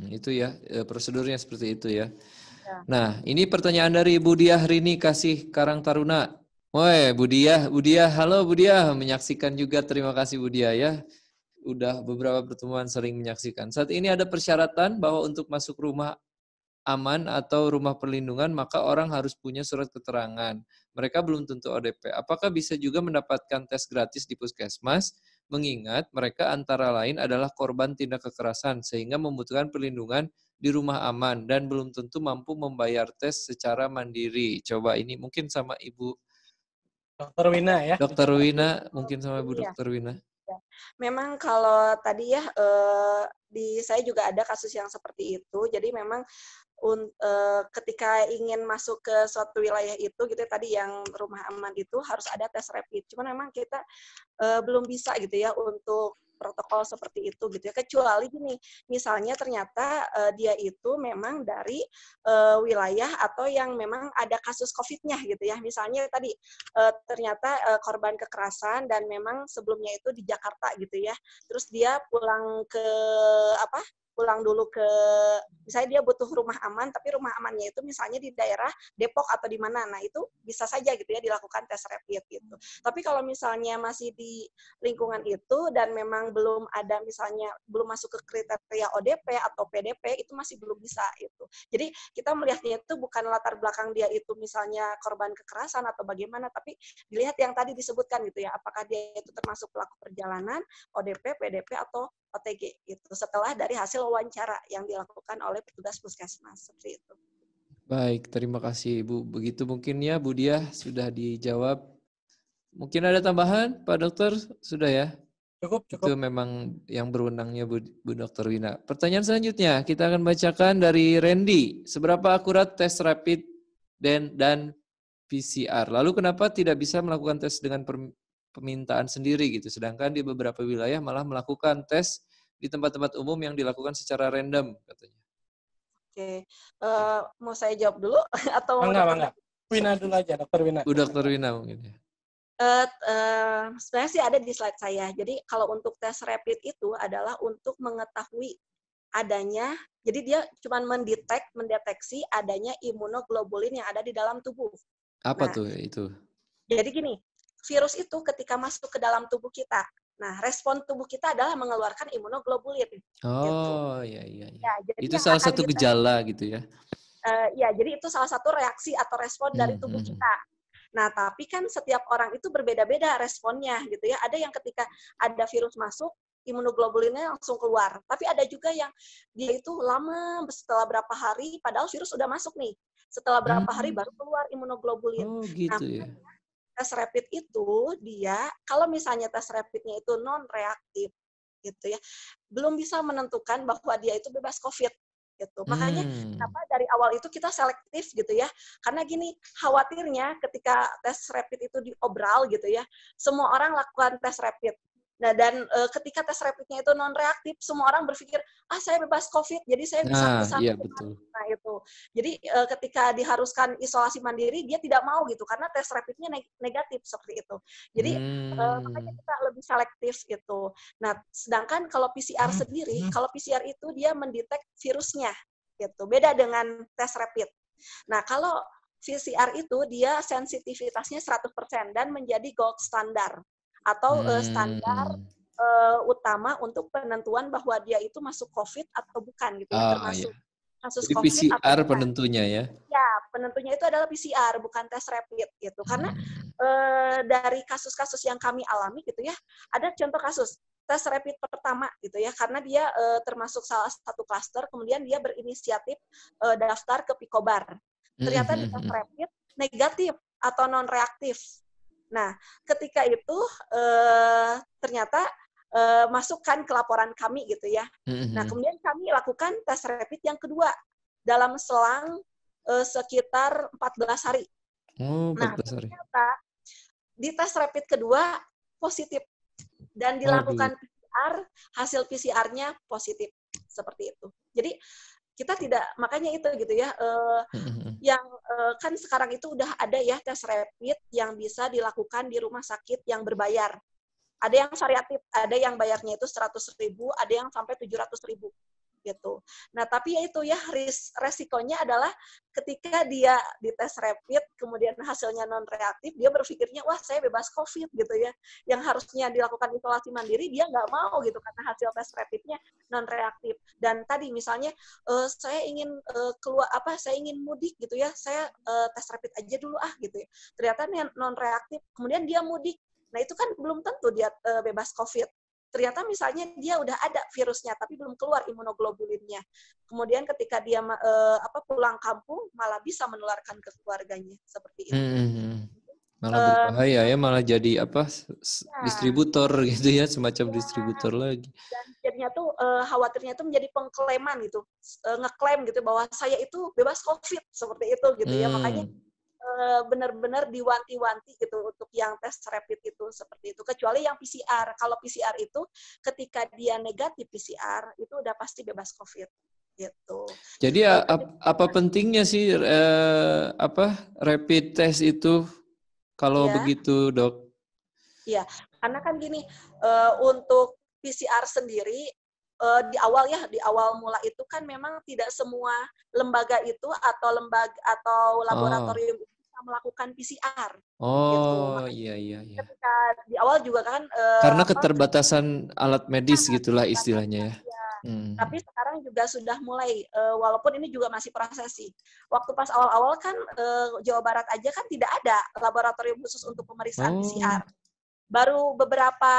Speaker 4: Itu ya prosedurnya seperti itu ya.
Speaker 5: Ya.
Speaker 4: Nah, ini pertanyaan dari Bu Diah Rini Kasih Karang Taruna. Woi, Bu Diah, halo Bu Diah, menyaksikan juga, terima kasih Bu Diah ya. Udah beberapa pertemuan sering menyaksikan. Saat ini ada persyaratan bahwa untuk masuk rumah aman atau rumah perlindungan maka orang harus punya surat keterangan. Mereka belum tentu ODP. Apakah bisa juga mendapatkan tes gratis di puskesmas? Mengingat mereka antara lain adalah korban tindak kekerasan sehingga membutuhkan perlindungan di rumah aman dan belum tentu mampu membayar tes secara mandiri. Coba ini mungkin sama Ibu
Speaker 2: Dr. Wina ya.
Speaker 4: Dr. Wina, mungkin sama Ibu
Speaker 5: Iya.
Speaker 4: Dr. Wina.
Speaker 5: Memang kalau tadi ya di saya juga ada kasus yang seperti itu. Jadi memang ketika ingin masuk ke suatu wilayah itu gitu ya, tadi yang rumah aman itu harus ada tes rapid. Cuman memang kita belum bisa gitu ya untuk protokol seperti itu gitu ya, kecuali gini, misalnya ternyata dia itu memang dari wilayah atau yang memang ada kasus COVID-nya gitu ya, misalnya tadi ternyata korban kekerasan dan memang sebelumnya itu di Jakarta gitu ya, terus dia pulang dulu ke, misalnya dia butuh rumah aman, tapi rumah amannya itu misalnya di daerah Depok atau di mana, nah itu bisa saja gitu ya dilakukan tes rapid gitu. Tapi kalau misalnya masih di lingkungan itu dan memang belum ada misalnya belum masuk ke kriteria ODP atau PDP, itu masih belum bisa itu. Jadi kita melihatnya itu bukan latar belakang dia itu misalnya korban kekerasan atau bagaimana, tapi dilihat yang tadi disebutkan gitu ya, apakah dia itu termasuk pelaku perjalanan, ODP, PDP atau OTG itu setelah dari hasil wawancara yang dilakukan oleh petugas puskesmas seperti itu.
Speaker 4: Baik, terima kasih Ibu. Begitu mungkin ya Bu Diah sudah dijawab. Mungkin ada tambahan Pak Dokter? Sudah ya?
Speaker 2: Cukup.
Speaker 4: Itu memang yang berwenangnya Bu Dr. Wina. Pertanyaan selanjutnya kita akan bacakan dari Randy. Seberapa akurat tes rapid dan PCR? Lalu kenapa tidak bisa melakukan tes dengan permintaan sendiri gitu? Sedangkan di beberapa wilayah malah melakukan tes di tempat-tempat umum yang dilakukan secara random katanya.
Speaker 5: Oke, mau saya jawab dulu atau
Speaker 2: Mangga. Wina dulu aja, Dr. Wina.
Speaker 4: Bu Dr. Wina mungkin ya.
Speaker 5: Sebenarnya sih ada di slide saya. Jadi kalau untuk tes rapid itu adalah untuk mengetahui adanya, jadi dia cuma mendeteksi adanya imunoglobulin yang ada di dalam tubuh.
Speaker 4: Apa tuh itu?
Speaker 5: Jadi gini, virus itu ketika masuk ke dalam tubuh kita, nah respon tubuh kita adalah mengeluarkan imunoglobulin.
Speaker 4: Oh iya.
Speaker 5: Ya, jadi
Speaker 4: Itu salah satu gejala gitu ya?
Speaker 5: Ya, jadi itu salah satu reaksi atau respon dari tubuh kita. Nah, tapi kan setiap orang itu berbeda-beda responnya gitu ya. Ada yang ketika ada virus masuk, imunoglobulinnya langsung keluar. Tapi ada juga yang dia itu lama, setelah berapa hari, padahal virus udah masuk nih. Setelah berapa hari baru keluar imunoglobulin.
Speaker 4: Oh gitu ya.
Speaker 5: Tes rapid itu dia, kalau misalnya tes rapidnya itu non-reaktif, gitu ya, belum bisa menentukan bahwa dia itu bebas COVID. Gitu. Makanya kenapa dari awal itu kita selektif gitu ya. Karena gini, khawatirnya ketika tes rapid itu diobral gitu ya, semua orang lakukan tes rapid. Nah, dan ketika tes rapidnya itu non-reaktif, semua orang berpikir, saya bebas COVID, jadi saya bisa
Speaker 4: iya, betul.
Speaker 5: Nah, itu. Jadi ketika diharuskan isolasi mandiri, dia tidak mau gitu, karena tes rapidnya negatif seperti itu. Jadi makanya kita lebih selektif gitu. Nah, sedangkan kalau PCR sendiri, kalau PCR itu dia mendetek virusnya, gitu. Beda dengan tes rapid. Nah, kalau PCR itu dia sensitivitasnya 100% dan menjadi gold standar atau standar utama untuk penentuan bahwa dia itu masuk COVID atau bukan gitu ya, termasuk kasus
Speaker 4: jadi
Speaker 5: COVID
Speaker 4: PCR
Speaker 5: atau bukan.
Speaker 4: Penentunya ya?
Speaker 5: Ya, penentunya itu adalah PCR, bukan tes rapid gitu. Karena dari kasus-kasus yang kami alami gitu ya, ada contoh kasus tes rapid pertama gitu ya, karena dia termasuk salah satu klaster, kemudian dia berinisiatif daftar ke Pikobar. Ternyata di tes rapid negatif atau non reaktif. Nah, ketika itu ternyata masukkan ke laporan kami gitu ya. Nah, kemudian kami lakukan tes rapid yang kedua dalam selang sekitar 14 hari.
Speaker 4: Oh, 14
Speaker 5: Nah,
Speaker 4: hari.
Speaker 5: ternyata di tes rapid kedua positif dan dilakukan PCR, hasil PCR-nya positif seperti itu. Jadi kita tidak, makanya itu gitu ya, yang kan sekarang itu udah ada ya tes rapid yang bisa dilakukan di rumah sakit yang berbayar. Ada yang variatif, ada yang bayarnya itu 100.000, ada yang sampai 700.000 gitu. Nah, tapi ya itu ya resikonya adalah ketika dia dites rapid, kemudian hasilnya non reaktif, dia berpikirnya wah saya bebas COVID gitu ya. Yang harusnya dilakukan isolasi mandiri dia nggak mau gitu karena hasil tes rapidnya non reaktif. Dan tadi misalnya saya ingin saya ingin mudik gitu ya, saya tes rapid aja dulu gitu ya. Ternyata non reaktif, kemudian dia mudik. Nah, itu kan belum tentu dia bebas COVID. Ternyata misalnya dia udah ada virusnya, tapi belum keluar imunoglobulinnya. Kemudian ketika dia pulang kampung, malah bisa menularkan ke keluarganya. Seperti itu.
Speaker 4: Malah berbahaya ya, malah jadi distributor gitu ya, semacam distributor lagi.
Speaker 5: Dan jadinya tuh khawatirnya tuh menjadi pengklaiman gitu. Ngeklaim gitu bahwa saya itu bebas COVID, seperti itu gitu ya. Makanya benar-benar diwanti-wanti gitu untuk yang tes rapid itu seperti itu. Kecuali yang PCR. Kalau PCR itu ketika dia negatif PCR itu udah pasti bebas COVID gitu.
Speaker 4: Jadi apa pentingnya sih rapid test itu kalau begitu, Dok?
Speaker 5: Iya, karena kan gini, untuk PCR sendiri di awal mula itu kan memang tidak semua lembaga itu atau laboratorium bisa melakukan PCR. Gitu.
Speaker 4: Iya.
Speaker 5: Ketika di awal juga kan
Speaker 4: karena keterbatasan alat medis gitulah istilahnya ya.
Speaker 5: Tapi sekarang juga sudah mulai, walaupun ini juga masih proses sih. Waktu pas awal-awal kan Jawa Barat aja kan tidak ada laboratorium khusus untuk pemeriksaan PCR. Baru beberapa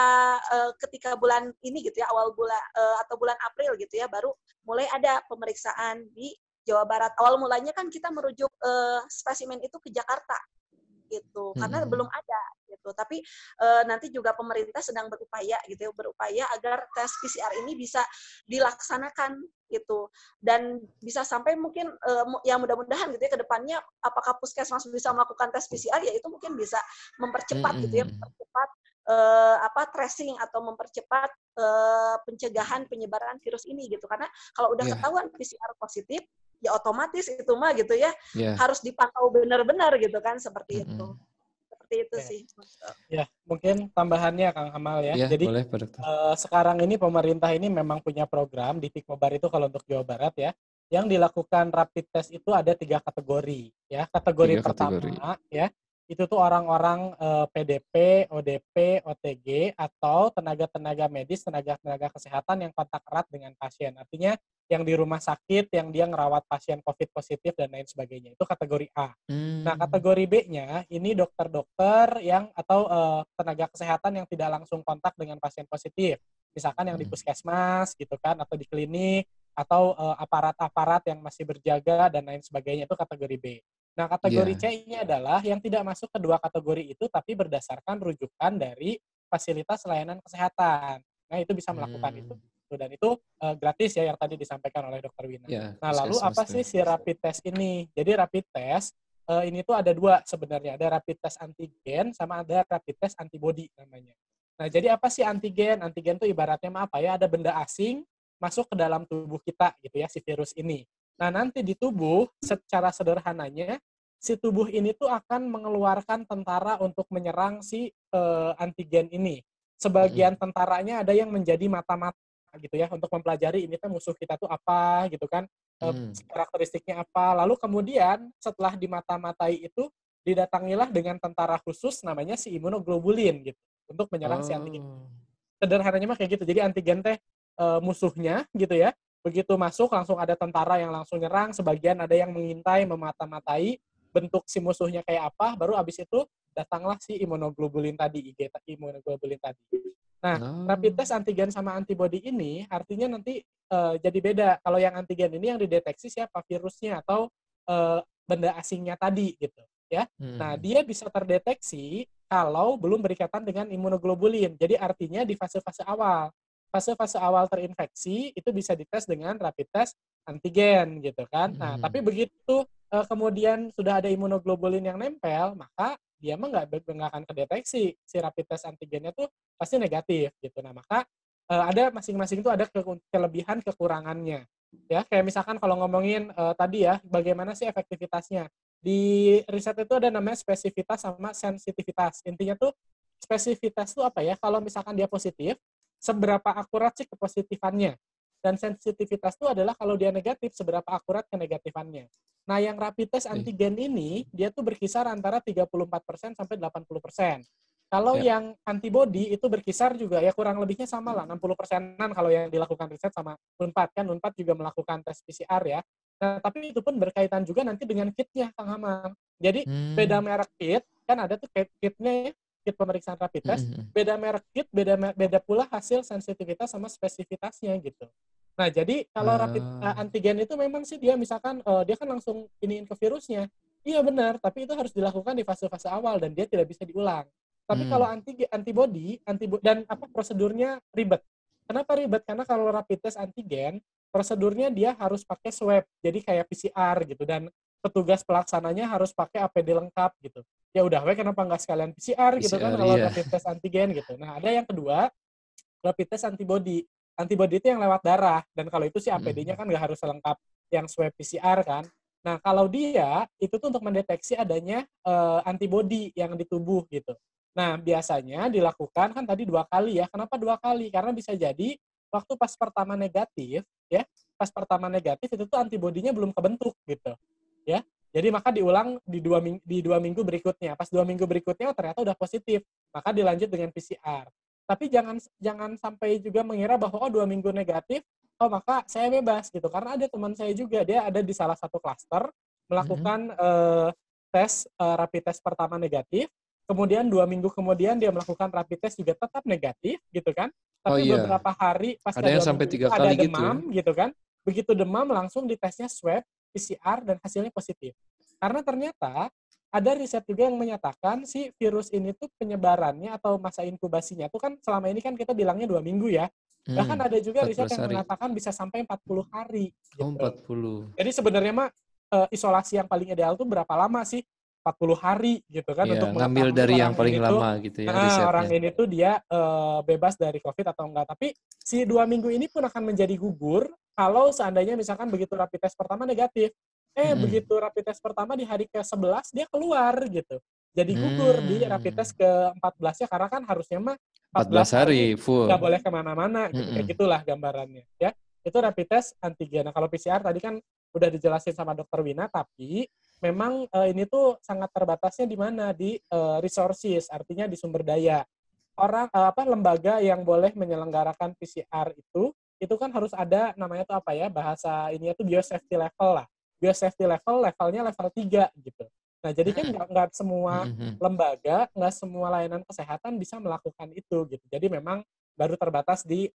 Speaker 5: ketika bulan ini gitu ya, awal bulan atau bulan April gitu ya, baru mulai ada pemeriksaan di Jawa Barat. Awal mulanya kan kita merujuk spesimen itu ke Jakarta gitu, karena belum ada gitu. Tapi nanti juga pemerintah sedang berupaya gitu ya, berupaya agar tes PCR ini bisa dilaksanakan gitu, dan bisa sampai mungkin ya mudah-mudahan gitu ya ke depannya apakah puskesmas bisa melakukan tes PCR, ya itu mungkin bisa mempercepat gitu ya, mempercepat tracing atau mempercepat pencegahan penyebaran virus ini gitu. Karena kalau udah ketahuan PCR positif, ya otomatis itu mah gitu ya, harus dipantau benar-benar gitu kan, seperti itu. Seperti itu sih.
Speaker 2: Ya, mungkin tambahannya Kang Hamal ya. Jadi
Speaker 4: boleh,
Speaker 2: sekarang ini pemerintah ini memang punya program di Pikmobar itu kalau untuk Jawa Barat ya, yang dilakukan rapid test itu ada 3 kategori ya. Kategori pertama ya, itu tuh orang-orang PDP, ODP, OTG, atau tenaga-tenaga medis, tenaga-tenaga kesehatan yang kontak erat dengan pasien. Artinya yang di rumah sakit, yang dia ngerawat pasien COVID positif dan lain sebagainya. Itu kategori A. Nah, kategori B-nya ini dokter-dokter yang atau tenaga kesehatan yang tidak langsung kontak dengan pasien positif. Misalkan yang di puskesmas gitu kan, atau di klinik, atau aparat-aparat yang masih berjaga dan lain sebagainya. Itu kategori B. Nah, kategori C ini adalah yang tidak masuk ke 2 kategori itu, tapi berdasarkan rujukan dari fasilitas layanan kesehatan. Nah, itu bisa melakukan itu. Dan itu gratis ya, yang tadi disampaikan oleh Dr. Wina. Nah, lalu apa sih si rapid test ini? Jadi rapid test ini tuh ada 2 sebenarnya. Ada rapid test antigen sama ada rapid test antibody namanya. Nah, jadi apa sih antigen? Antigen tuh ibaratnya apa ya? Ada benda asing masuk ke dalam tubuh kita gitu ya, si virus ini. Nah, nanti di tubuh, secara sederhananya, si tubuh ini tuh akan mengeluarkan tentara untuk menyerang si antigen ini. Sebagian tentaranya ada yang menjadi mata-mata gitu ya, untuk mempelajari ini tuh musuh kita tuh apa gitu kan, karakteristiknya apa. Lalu kemudian setelah dimata-matai itu, didatangilah dengan tentara khusus namanya si imunoglobulin gitu, untuk menyerang si antigen. Sederhananya mah kayak gitu. Jadi antigen teh musuhnya gitu ya. Begitu masuk langsung ada tentara yang langsung nyerang, sebagian ada yang mengintai, memata-matai bentuk si musuhnya kayak apa, baru abis itu datanglah si imunoglobulin tadi, imunoglobulin tadi. Nah, rapid test antigen sama antibody ini artinya nanti jadi beda. Kalau yang antigen ini yang dideteksi siapa virusnya atau benda asingnya tadi gitu ya. Nah, dia bisa terdeteksi kalau belum berikatan dengan imunoglobulin. Jadi artinya di fase-fase awal. Fase-fase awal terinfeksi itu bisa dites dengan rapid test antigen gitu kan. Nah, tapi begitu kemudian sudah ada imunoglobulin yang nempel, maka dia mah nggak akan kedeteksi si rapid test antigennya tuh pasti negatif gitu. Nah, maka ada masing-masing itu ada kelebihan kekurangannya. Ya, kayak misalkan kalau ngomongin tadi ya, bagaimana sih efektivitasnya? Di riset itu ada namanya spesifitas sama sensitivitas. Intinya tuh spesifitas tuh apa ya? Kalau misalkan dia positif, seberapa akurat sih kepositifannya? Dan sensitivitas itu adalah kalau dia negatif, seberapa akurat kenegatifannya. Nah, yang rapid test antigen ini, dia tuh berkisar antara 34% sampai 80%. Kalau yang antibody itu berkisar juga ya kurang lebihnya sama lah, 60%-an kalau yang dilakukan riset sama Unpad. Kan Unpad juga melakukan tes PCR ya. Nah, tapi itu pun berkaitan juga nanti dengan kitnya, Kang Hamal. Jadi, beda merek kit, kan ada tuh kitnya ya, kit pemeriksaan rapid test, beda merek kit, beda pula hasil sensitivitas sama spesifitasnya gitu. Nah, jadi kalau rapid antigen itu memang sih dia misalkan dia kan langsung iniin ke virusnya. Iya benar, tapi itu harus dilakukan di fase-fase awal dan dia tidak bisa diulang. Tapi kalau antibody dan prosedurnya ribet. Kenapa ribet? Karena kalau rapid test antigen, prosedurnya dia harus pakai swab. Jadi kayak PCR gitu dan petugas pelaksananya harus pakai APD lengkap gitu. Ya udah, kenapa nggak sekalian PCR gitu kan kalau rapid test antigen gitu. Nah, ada yang kedua, rapid test antibody. Antibody itu yang lewat darah, dan kalau itu sih APD-nya kan nggak harus lengkap yang swab PCR kan. Nah, kalau dia, itu tuh untuk mendeteksi adanya antibody yang di tubuh gitu. Nah, biasanya dilakukan kan tadi 2 kali ya. Kenapa 2 kali? Karena bisa jadi waktu pas pertama negatif, ya, pas pertama negatif itu tuh antibody-nya belum kebentuk gitu. Ya, jadi maka diulang di 2 minggu berikutnya. Pas 2 minggu berikutnya ternyata udah positif, maka dilanjut dengan PCR. Tapi jangan sampai juga mengira bahwa 2 minggu negatif, maka saya bebas gitu. Karena ada teman saya juga, dia ada di salah satu klaster melakukan tes rapid test pertama negatif, kemudian 2 minggu kemudian dia melakukan rapid test juga tetap negatif gitu kan. Tapi beberapa hari pasca 2 minggu itu ada demam gitu kan. Begitu demam langsung ditesnya swab, PCR, dan hasilnya positif. Karena ternyata ada riset juga yang menyatakan si virus ini tuh penyebarannya atau masa inkubasinya tuh kan selama ini kan kita bilangnya 2 minggu ya. Bahkan ada juga riset yang mengatakan bisa sampai 40 hari. Gitu.
Speaker 4: 40.
Speaker 2: Jadi sebenarnya mah isolasi yang paling ideal tuh berapa lama sih? 40 hari gitu kan untuk
Speaker 4: ngambil dari yang paling lama gitu ya risetnya.
Speaker 2: Orang ini tuh dia bebas dari COVID atau enggak. Tapi si 2 minggu ini pun akan menjadi gugur kalau seandainya misalkan begitu rapid test pertama negatif. Begitu rapid test pertama di hari ke-11 dia keluar gitu. Jadi gugur di rapid test ke-14-nya karena kan harusnya mah 14 hari full. Nggak boleh kemana-mana gitu. Kayak gitulah gambarannya ya. Itu rapid test antigen. Nah, kalau PCR tadi kan udah dijelasin sama Dokter Wina, tapi memang ini tuh sangat terbatasnya di mana? Di resources, artinya di sumber daya. Lembaga yang boleh menyelenggarakan PCR itu kan harus ada namanya tuh apa ya? Bahasa ininya tuh biosafety level lah. Biosafety levelnya level 3 gitu. Nah, jadi kan nggak semua lembaga, nggak semua layanan kesehatan bisa melakukan itu gitu. Jadi memang baru terbatas di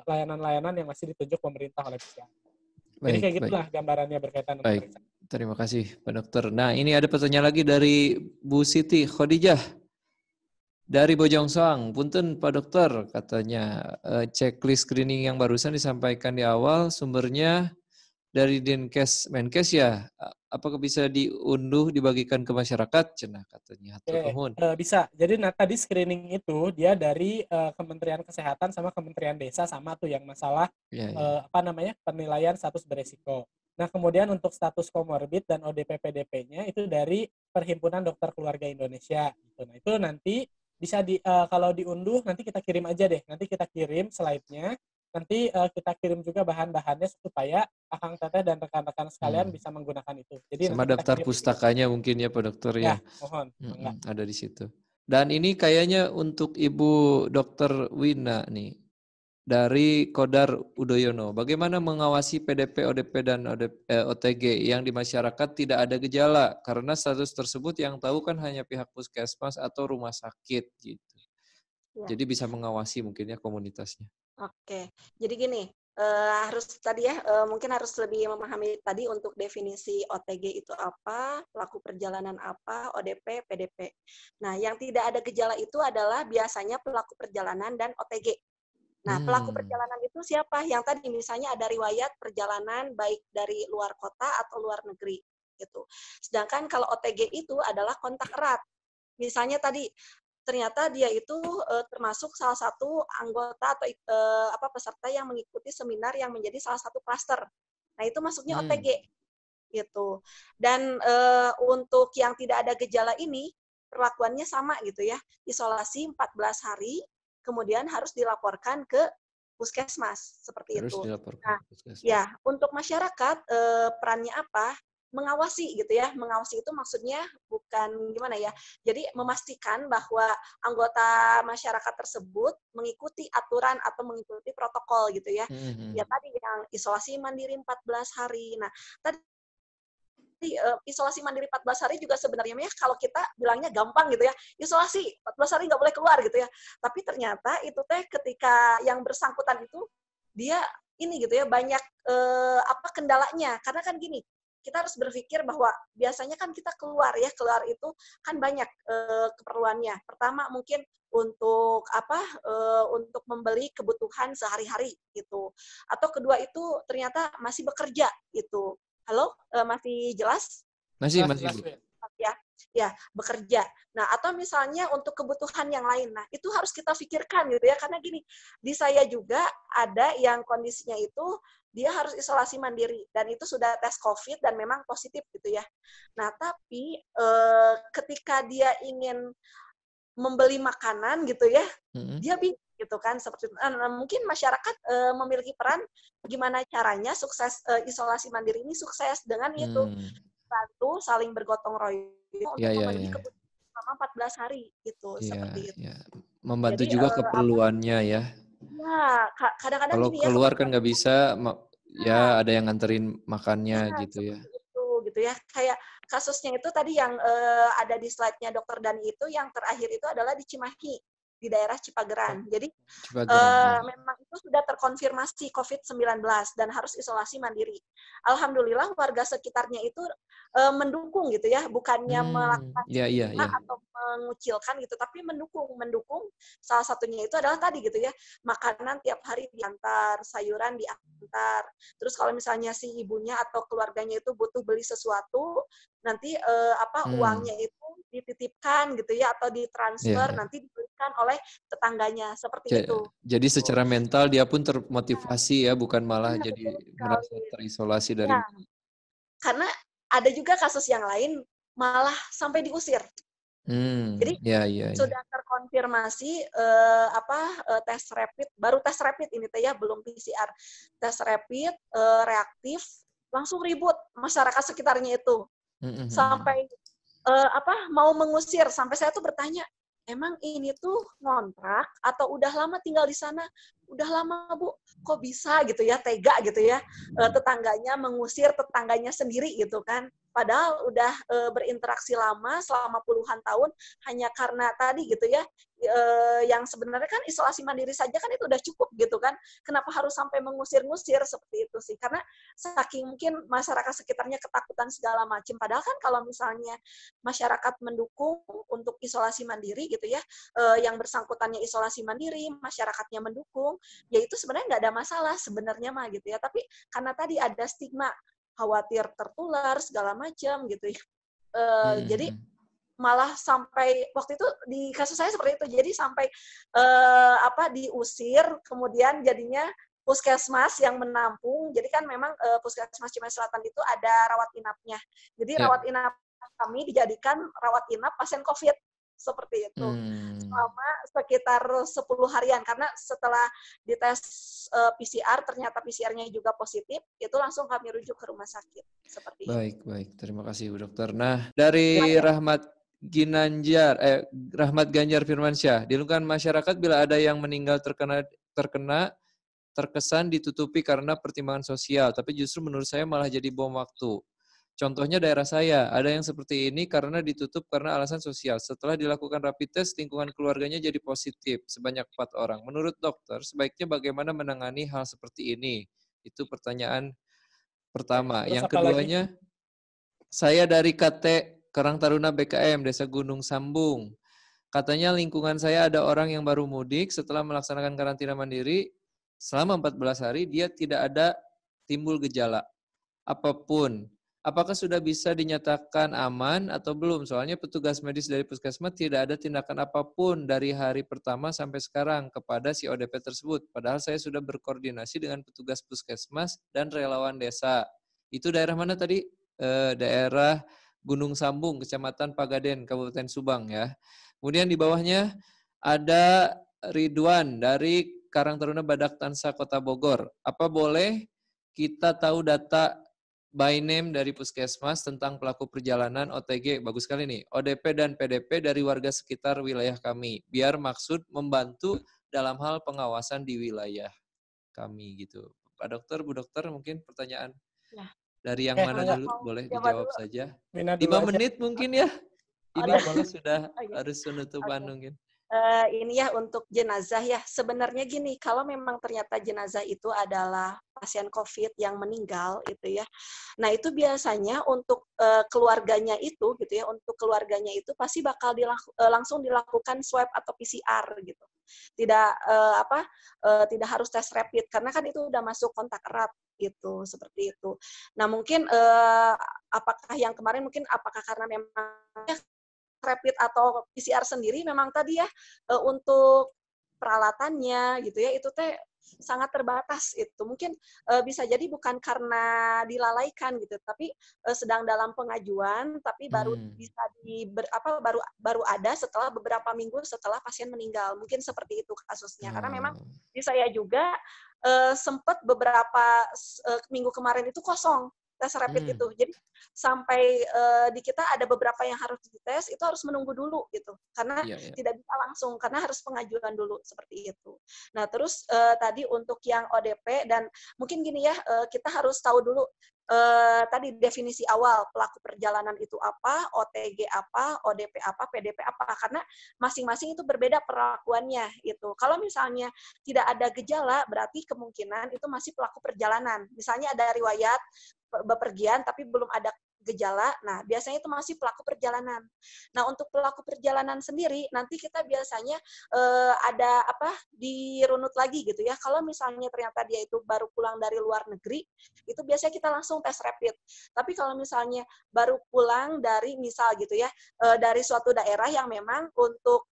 Speaker 2: layanan-layanan yang masih ditunjuk pemerintah oleh PCR. Jadi kayak gitulah gambarannya berkaitan dengan pemeriksaan.
Speaker 4: Terima kasih Pak Dokter. Nah, ini ada pertanyaan lagi dari Bu Siti Khadijah dari Bojongsoang. Punten Pak Dokter, katanya checklist screening yang barusan disampaikan di awal sumbernya dari Menkes ya. Apakah bisa diunduh dibagikan ke masyarakat? Cenah katanya.
Speaker 2: Bisa. Jadi tadi screening itu dia dari Kementerian Kesehatan sama Kementerian Desa sama tuh yang masalah penilaian status beresiko. Nah, kemudian untuk status komorbid dan ODP-PDP-nya itu dari Perhimpunan Dokter Keluarga Indonesia. Gitu. Nah, itu nanti bisa kalau diunduh nanti kita kirim aja deh. Nanti kita kirim slide-nya. Nanti kita kirim juga bahan-bahannya supaya Akang Teteh dan rekan-rekan sekalian bisa menggunakan itu. Jadi
Speaker 4: sama daftar pustakanya mungkin ya Pak Dokter ya.
Speaker 2: Mohon.
Speaker 4: Ada di situ. Dan ini kayaknya untuk Ibu Dokter Wina nih. Dari Kodar Udoyono, bagaimana mengawasi PDP, ODP, dan OTG yang di masyarakat tidak ada gejala? Karena status tersebut yang tahu kan hanya pihak puskesmas atau rumah sakit gitu. Jadi bisa mengawasi mungkin ya komunitasnya.
Speaker 5: Oke, jadi gini, harus tadi ya, mungkin harus lebih memahami tadi untuk definisi OTG itu apa, pelaku perjalanan apa, ODP, PDP. Nah, yang tidak ada gejala itu adalah biasanya pelaku perjalanan dan OTG. Nah, pelaku perjalanan itu siapa? Yang tadi misalnya ada riwayat perjalanan baik dari luar kota atau luar negeri gitu. Sedangkan kalau OTG itu adalah kontak erat. Misalnya tadi ternyata dia itu termasuk salah satu anggota atau peserta yang mengikuti seminar yang menjadi salah satu klaster. Nah, itu masuknya OTG gitu. Dan untuk yang tidak ada gejala ini perlakuannya sama gitu ya. Isolasi 14 hari, kemudian harus dilaporkan ke puskesmas seperti
Speaker 4: Harus
Speaker 5: itu.
Speaker 4: dilaporkan
Speaker 5: Nah,
Speaker 4: ke puskesmas.
Speaker 5: ya, untuk masyarakat perannya apa? Mengawasi gitu ya. Mengawasi itu maksudnya bukan gimana ya. Jadi memastikan bahwa anggota masyarakat tersebut mengikuti aturan atau mengikuti protokol gitu ya. Ya tadi yang isolasi mandiri 14 hari. Nah, tadi isolasi mandiri 14 hari juga sebenarnya ya kalau kita bilangnya gampang gitu ya, isolasi 14 hari nggak boleh keluar gitu ya. Tapi ternyata itu teh ketika yang bersangkutan itu dia ini gitu ya banyak kendalanya. Karena kan gini, kita harus berpikir bahwa biasanya kan kita keluar itu kan banyak keperluannya. Pertama mungkin untuk untuk membeli kebutuhan sehari-hari gitu. Atau kedua itu ternyata masih bekerja gitu. Halo, masih jelas?
Speaker 4: Masih Bu.
Speaker 5: Ya, bekerja. Nah, atau misalnya untuk kebutuhan yang lain. Nah, itu harus kita pikirkan gitu ya, karena gini, di saya juga ada yang kondisinya itu dia harus isolasi mandiri dan itu sudah tes COVID dan memang positif gitu ya. Nah, tapi ketika dia ingin membeli makanan gitu ya, dia bingung gitu kan seperti itu. Mungkin masyarakat memiliki peran gimana caranya sukses isolasi mandiri ini sukses dengan itu bantu saling bergotong royong untuk memenuhi kebutuhan selama 14 hari gitu seperti itu.
Speaker 4: Ya. Membantu
Speaker 5: Jadi,
Speaker 4: juga keperluannya ya.
Speaker 5: Ya, kadang-kadang
Speaker 4: Kalau
Speaker 5: gini ya.
Speaker 4: keluar kan nggak bisa, ya ada yang nganterin makannya gitu ya.
Speaker 5: Itu gitu ya. Kayak kasusnya itu tadi yang ada di slide-nya Dr. Dani itu yang terakhir itu adalah di Cimahi di daerah Cipageran. Jadi memang itu sudah terkonfirmasi COVID-19 dan harus isolasi mandiri. Alhamdulillah warga sekitarnya itu mendukung gitu ya, bukannya melakukan atau mengucilkan gitu, tapi mendukung. Salah satunya itu adalah tadi gitu ya, makanan tiap hari diantar, sayuran diantar. Terus kalau misalnya si ibunya atau keluarganya itu butuh beli sesuatu, nanti uangnya itu dititipkan gitu ya atau ditransfer nanti diberikan oleh tetangganya seperti itu.
Speaker 4: Jadi secara mental dia pun termotivasi ya, bukan malah jadi merasa terisolasi dari.
Speaker 5: Karena ada juga kasus yang lain malah sampai diusir. Jadi sudah terkonfirmasi tes rapid, baru tes rapid ini teh ya, belum PCR. Tes rapid reaktif, langsung ribut masyarakat sekitarnya itu. Sampai mau mengusir, sampai saya tuh bertanya, emang ini tuh ngontrak atau udah lama tinggal di sana? Udah lama, Bu. Kok bisa gitu ya, tega gitu ya, tetangganya mengusir tetangganya sendiri gitu kan. Padahal udah berinteraksi lama selama puluhan tahun hanya karena tadi gitu ya, yang sebenarnya kan isolasi mandiri saja kan itu udah cukup gitu kan. Kenapa harus sampai mengusir-ngusir seperti itu sih? Karena saking mungkin masyarakat sekitarnya ketakutan segala macam. Padahal kan kalau misalnya masyarakat mendukung untuk isolasi mandiri gitu ya, yang bersangkutannya isolasi mandiri, masyarakatnya mendukung, ya itu sebenarnya nggak ada masalah sebenarnya mah gitu ya. Tapi karena tadi ada stigma khawatir tertular segala macam gitu ya. Jadi malah sampai waktu itu di kasus saya seperti itu. Jadi sampai diusir, kemudian jadinya puskesmas yang menampung. Jadi kan memang puskesmas Cimahi Selatan itu ada rawat inapnya. Jadi rawat inap kami dijadikan rawat inap pasien COVID. Seperti itu. Selama sekitar 10 harian. Karena setelah dites PCR, ternyata PCR-nya juga positif, itu langsung kami rujuk ke rumah sakit. Seperti itu.
Speaker 4: Baik. Terima kasih, Bu Dokter. Nah, dari Rahmat Ganjar Firmansyah, di lingkungan masyarakat bila ada yang meninggal terkesan ditutupi karena pertimbangan sosial, tapi justru menurut saya malah jadi bom waktu. Contohnya daerah saya, ada yang seperti ini karena ditutup karena alasan sosial. Setelah dilakukan rapid test, lingkungan keluarganya jadi positif sebanyak 4 orang. Menurut dokter, sebaiknya bagaimana menangani hal seperti ini? Itu pertanyaan pertama.
Speaker 2: Terus
Speaker 4: Yang
Speaker 2: apa lagi?
Speaker 4: keduanya, saya dari KT Karang Taruna BKM, Desa Gunung Sambung. Katanya lingkungan saya ada orang yang baru mudik setelah melaksanakan karantina mandiri selama 14 hari, dia tidak ada timbul gejala apapun. Apakah sudah bisa dinyatakan aman atau belum? Soalnya petugas medis dari puskesmas tidak ada tindakan apapun dari hari pertama sampai sekarang kepada si ODP tersebut. Padahal saya sudah berkoordinasi dengan petugas puskesmas dan relawan desa. Itu daerah mana tadi? Daerah Gunung Sambung, Kecamatan Pagaden, Kabupaten Subang ya. Kemudian di bawahnya ada Ridwan dari Karang Taruna Badak Tansa Kota Bogor. Apa boleh kita tahu data by name dari puskesmas tentang pelaku perjalanan OTG, bagus sekali nih, ODP dan PDP dari warga sekitar wilayah kami, biar maksud membantu dalam hal pengawasan di wilayah kami gitu. Pak Dokter, Bu Dokter, mungkin pertanyaan dari yang mana dulu boleh dijawab saja. 5 menit mungkin ya. Ini sudah harus penutupan mungkin.
Speaker 5: Ini ya untuk jenazah ya. Sebenarnya gini, kalau memang ternyata jenazah itu adalah pasien COVID yang meninggal itu ya. Nah, itu biasanya untuk keluarganya itu gitu ya, untuk keluarganya itu pasti bakal langsung dilakukan swab atau PCR gitu. Tidak tidak harus tes rapid karena kan itu udah masuk kontak erat gitu, seperti itu. Nah, mungkin apakah yang kemarin mungkin apakah karena memang rapid atau PCR sendiri memang tadi ya untuk peralatannya gitu ya itu teh sangat terbatas itu mungkin bisa jadi bukan karena dilalaikan gitu tapi sedang dalam pengajuan tapi baru bisa baru ada setelah beberapa minggu setelah pasien meninggal mungkin seperti itu kasusnya karena memang di saya juga sempat beberapa minggu kemarin itu kosong tes rapid itu. Jadi sampai di kita ada beberapa yang harus dites itu harus menunggu dulu gitu. Karena tidak bisa langsung karena harus pengajuan dulu seperti itu. Nah, terus tadi untuk yang ODP dan mungkin gini ya, kita harus tahu dulu tadi definisi awal pelaku perjalanan itu apa, OTG apa, ODP apa, PDP apa karena masing-masing itu berbeda perlakuannya itu. Kalau misalnya tidak ada gejala berarti kemungkinan itu masih pelaku perjalanan. Misalnya ada riwayat bepergian tapi belum ada gejala, nah biasanya itu masih pelaku perjalanan. Nah untuk pelaku perjalanan sendiri nanti kita biasanya ada dirunut lagi gitu ya. Kalau misalnya ternyata dia itu baru pulang dari luar negeri, itu biasanya kita langsung tes rapid. Tapi kalau misalnya baru pulang dari misal gitu ya dari suatu daerah yang memang untuk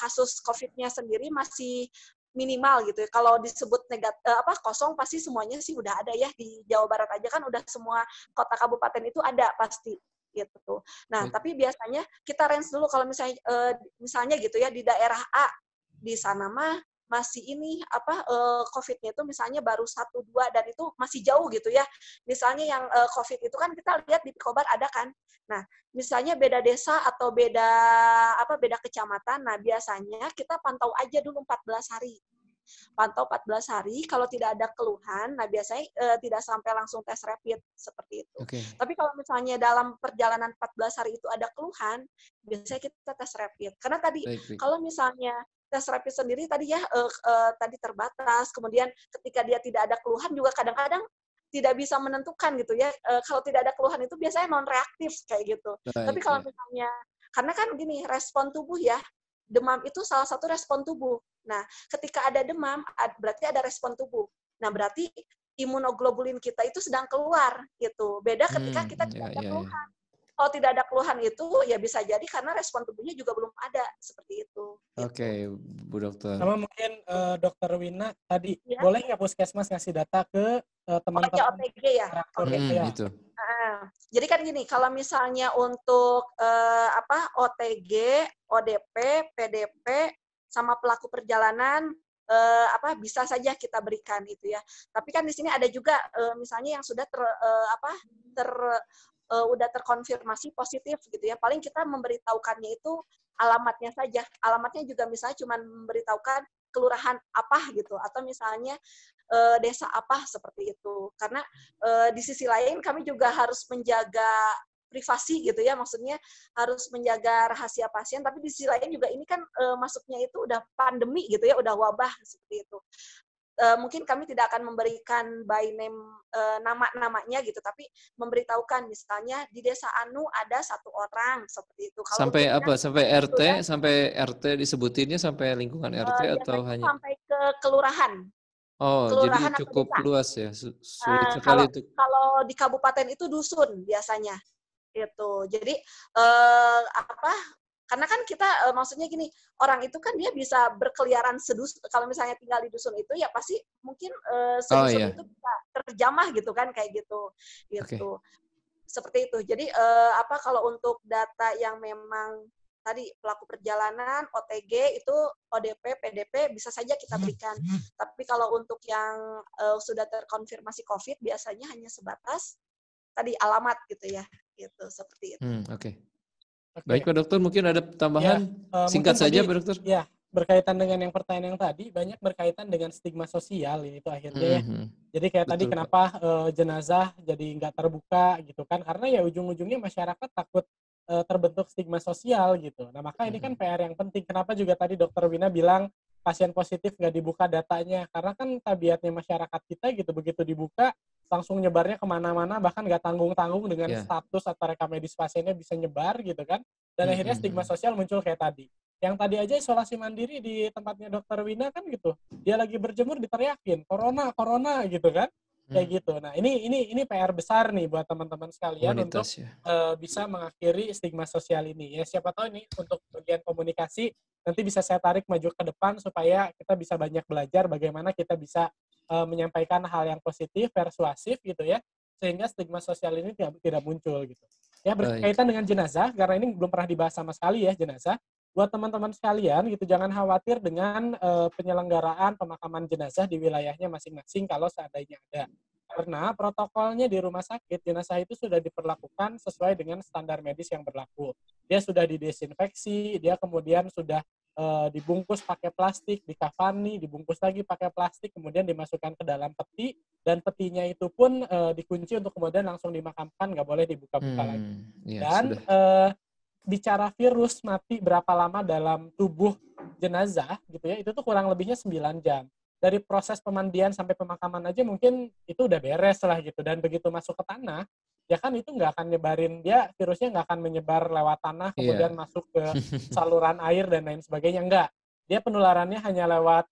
Speaker 5: kasus COVID-nya sendiri masih minimal gitu ya. Kalau disebut kosong pasti semuanya sih udah ada ya di Jawa Barat aja kan udah semua kota kabupaten itu ada pasti gitu. Nah, tapi biasanya kita range dulu kalau misalnya gitu ya di daerah A di sana mah masih ini COVID-nya itu misalnya baru 1-2 dan itu masih jauh gitu ya. Misalnya yang COVID itu kan kita lihat di Pikobar ada kan. Nah, misalnya beda desa atau beda kecamatan, nah biasanya kita pantau aja dulu 14 hari. Pantau 14 hari, kalau tidak ada keluhan, nah biasanya tidak sampai langsung tes rapid, seperti itu. Tapi kalau misalnya dalam perjalanan 14 hari itu ada keluhan, biasanya kita tes rapid. Karena tadi, kalau misalnya tes rapid sendiri tadi ya, tadi terbatas, kemudian ketika dia tidak ada keluhan juga kadang-kadang tidak bisa menentukan gitu ya. Kalau tidak ada keluhan itu biasanya non-reaktif kayak gitu. Tapi kalau misalnya, karena kan gini, respon tubuh ya, demam itu salah satu respon tubuh. Nah, ketika ada demam, berarti ada respon tubuh. Nah, berarti imunoglobulin kita itu sedang keluar gitu. Beda ketika kita tidak ada keluhan. Kalau tidak ada keluhan itu, ya bisa jadi karena respon tubuhnya juga belum ada. Seperti itu.
Speaker 4: Oke, Bu Dokter.
Speaker 2: Sama mungkin Dokter Wina tadi, boleh nggak puskesmas ngasih data ke teman-teman
Speaker 5: OTG ya?
Speaker 4: Itu.
Speaker 5: Jadi kan gini, kalau misalnya untuk OTG, ODP, PDP, sama pelaku perjalanan, bisa saja kita berikan itu ya. Tapi kan di sini ada juga misalnya yang sudah udah terkonfirmasi positif gitu ya. Paling kita memberitahukannya itu alamatnya saja. Alamatnya juga misalnya cuma memberitahukan kelurahan apa gitu, atau misalnya desa apa seperti itu. Karena di sisi lain kami juga harus menjaga privasi gitu ya, maksudnya harus menjaga rahasia pasien, tapi di sisi lain juga ini kan masuknya itu udah pandemi gitu ya, udah wabah seperti itu. Mungkin kami tidak akan memberikan by name nama-namanya gitu, tapi memberitahukan misalnya di desa Anu ada 1 orang seperti itu. Kalau
Speaker 4: Sampai
Speaker 5: bentuknya
Speaker 4: apa? Sampai RT,
Speaker 5: ya,
Speaker 4: sampai RT disebutinnya sampai lingkungan RT atau
Speaker 5: biasanya
Speaker 4: hanya?
Speaker 5: sampai ke kelurahan,
Speaker 4: Oh, jadi
Speaker 5: kelurahan atau
Speaker 4: cukup
Speaker 5: desa.
Speaker 4: luas ya. Sulit
Speaker 5: Kalau
Speaker 4: sekali untuk.
Speaker 5: kalau di kabupaten itu dusun biasanya itu. Jadi apa? Karena kan kita maksudnya gini, orang itu kan dia bisa berkeliaran kalau misalnya tinggal di dusun itu ya pasti mungkin
Speaker 4: Oh
Speaker 5: sedusun
Speaker 4: iya,
Speaker 5: itu bisa terjamah gitu kan kayak gitu.
Speaker 4: oke.
Speaker 5: Gitu. Seperti itu. Jadi apa kalau untuk data yang memang tadi pelaku perjalanan, OTG itu ODP, PDP bisa saja kita berikan. Tapi kalau untuk yang sudah terkonfirmasi COVID biasanya hanya sebatas tadi alamat gitu ya. Gitu, seperti itu.
Speaker 4: Oke.
Speaker 2: Oke.
Speaker 4: Baik Pak Dokter, mungkin ada tambahan singkat
Speaker 2: mungkin
Speaker 4: saja
Speaker 2: tadi,
Speaker 4: Pak Dokter.
Speaker 2: Ya, berkaitan dengan yang pertanyaan yang tadi, banyak berkaitan dengan stigma sosial ini tuh akhirnya ya. Jadi kayak tadi
Speaker 4: Betul,
Speaker 2: kenapa jenazah jadi nggak terbuka gitu kan, karena ya ujung-ujungnya masyarakat takut terbentuk stigma sosial gitu. Nah maka ini kan PR yang penting. Kenapa juga tadi Dokter Wina bilang pasien positif nggak dibuka datanya, karena kan tabiatnya masyarakat kita gitu, begitu dibuka langsung nyebarnya kemana-mana, bahkan nggak tanggung-tanggung dengan
Speaker 4: Ya.
Speaker 2: status atau rekam medis pasiennya bisa nyebar gitu kan. Dan akhirnya stigma sosial muncul kayak tadi. Yang tadi aja isolasi mandiri di tempatnya Dokter Wina kan gitu. Dia lagi berjemur diteriakin, corona, corona gitu kan. Kayak gitu. Nah, ini PR besar nih buat teman-teman sekalian untuk
Speaker 4: Komunitas ya.
Speaker 2: bisa mengakhiri stigma sosial ini. Ya siapa tahu ini untuk bagian komunikasi nanti bisa saya tarik maju ke depan supaya kita bisa banyak belajar bagaimana kita bisa menyampaikan hal yang positif, persuasif gitu ya, sehingga stigma sosial ini tidak muncul gitu. Ya berkaitan dengan jenazah, karena ini belum pernah dibahas sama sekali ya jenazah. Buat teman-teman sekalian gitu, jangan khawatir dengan penyelenggaraan pemakaman jenazah di wilayahnya masing-masing kalau seandainya ada. Karena protokolnya di rumah sakit, jenazah itu sudah diperlakukan sesuai dengan standar medis yang berlaku. Dia sudah didesinfeksi, dia kemudian sudah dibungkus pakai plastik, dikafani, dibungkus lagi pakai plastik, kemudian dimasukkan ke dalam peti, dan petinya itu pun dikunci untuk kemudian langsung dimakamkan, nggak boleh dibuka-buka lagi. Dan bicara virus mati berapa lama dalam tubuh jenazah, gitu ya, itu tuh kurang lebihnya 9 jam. Dari proses pemandian sampai pemakaman aja mungkin itu udah beres lah gitu, dan begitu masuk ke tanah, ya kan itu nggak akan nyebarin, dia virusnya nggak akan menyebar lewat tanah kemudian masuk ke saluran air dan lain sebagainya, enggak. Dia penularannya hanya lewat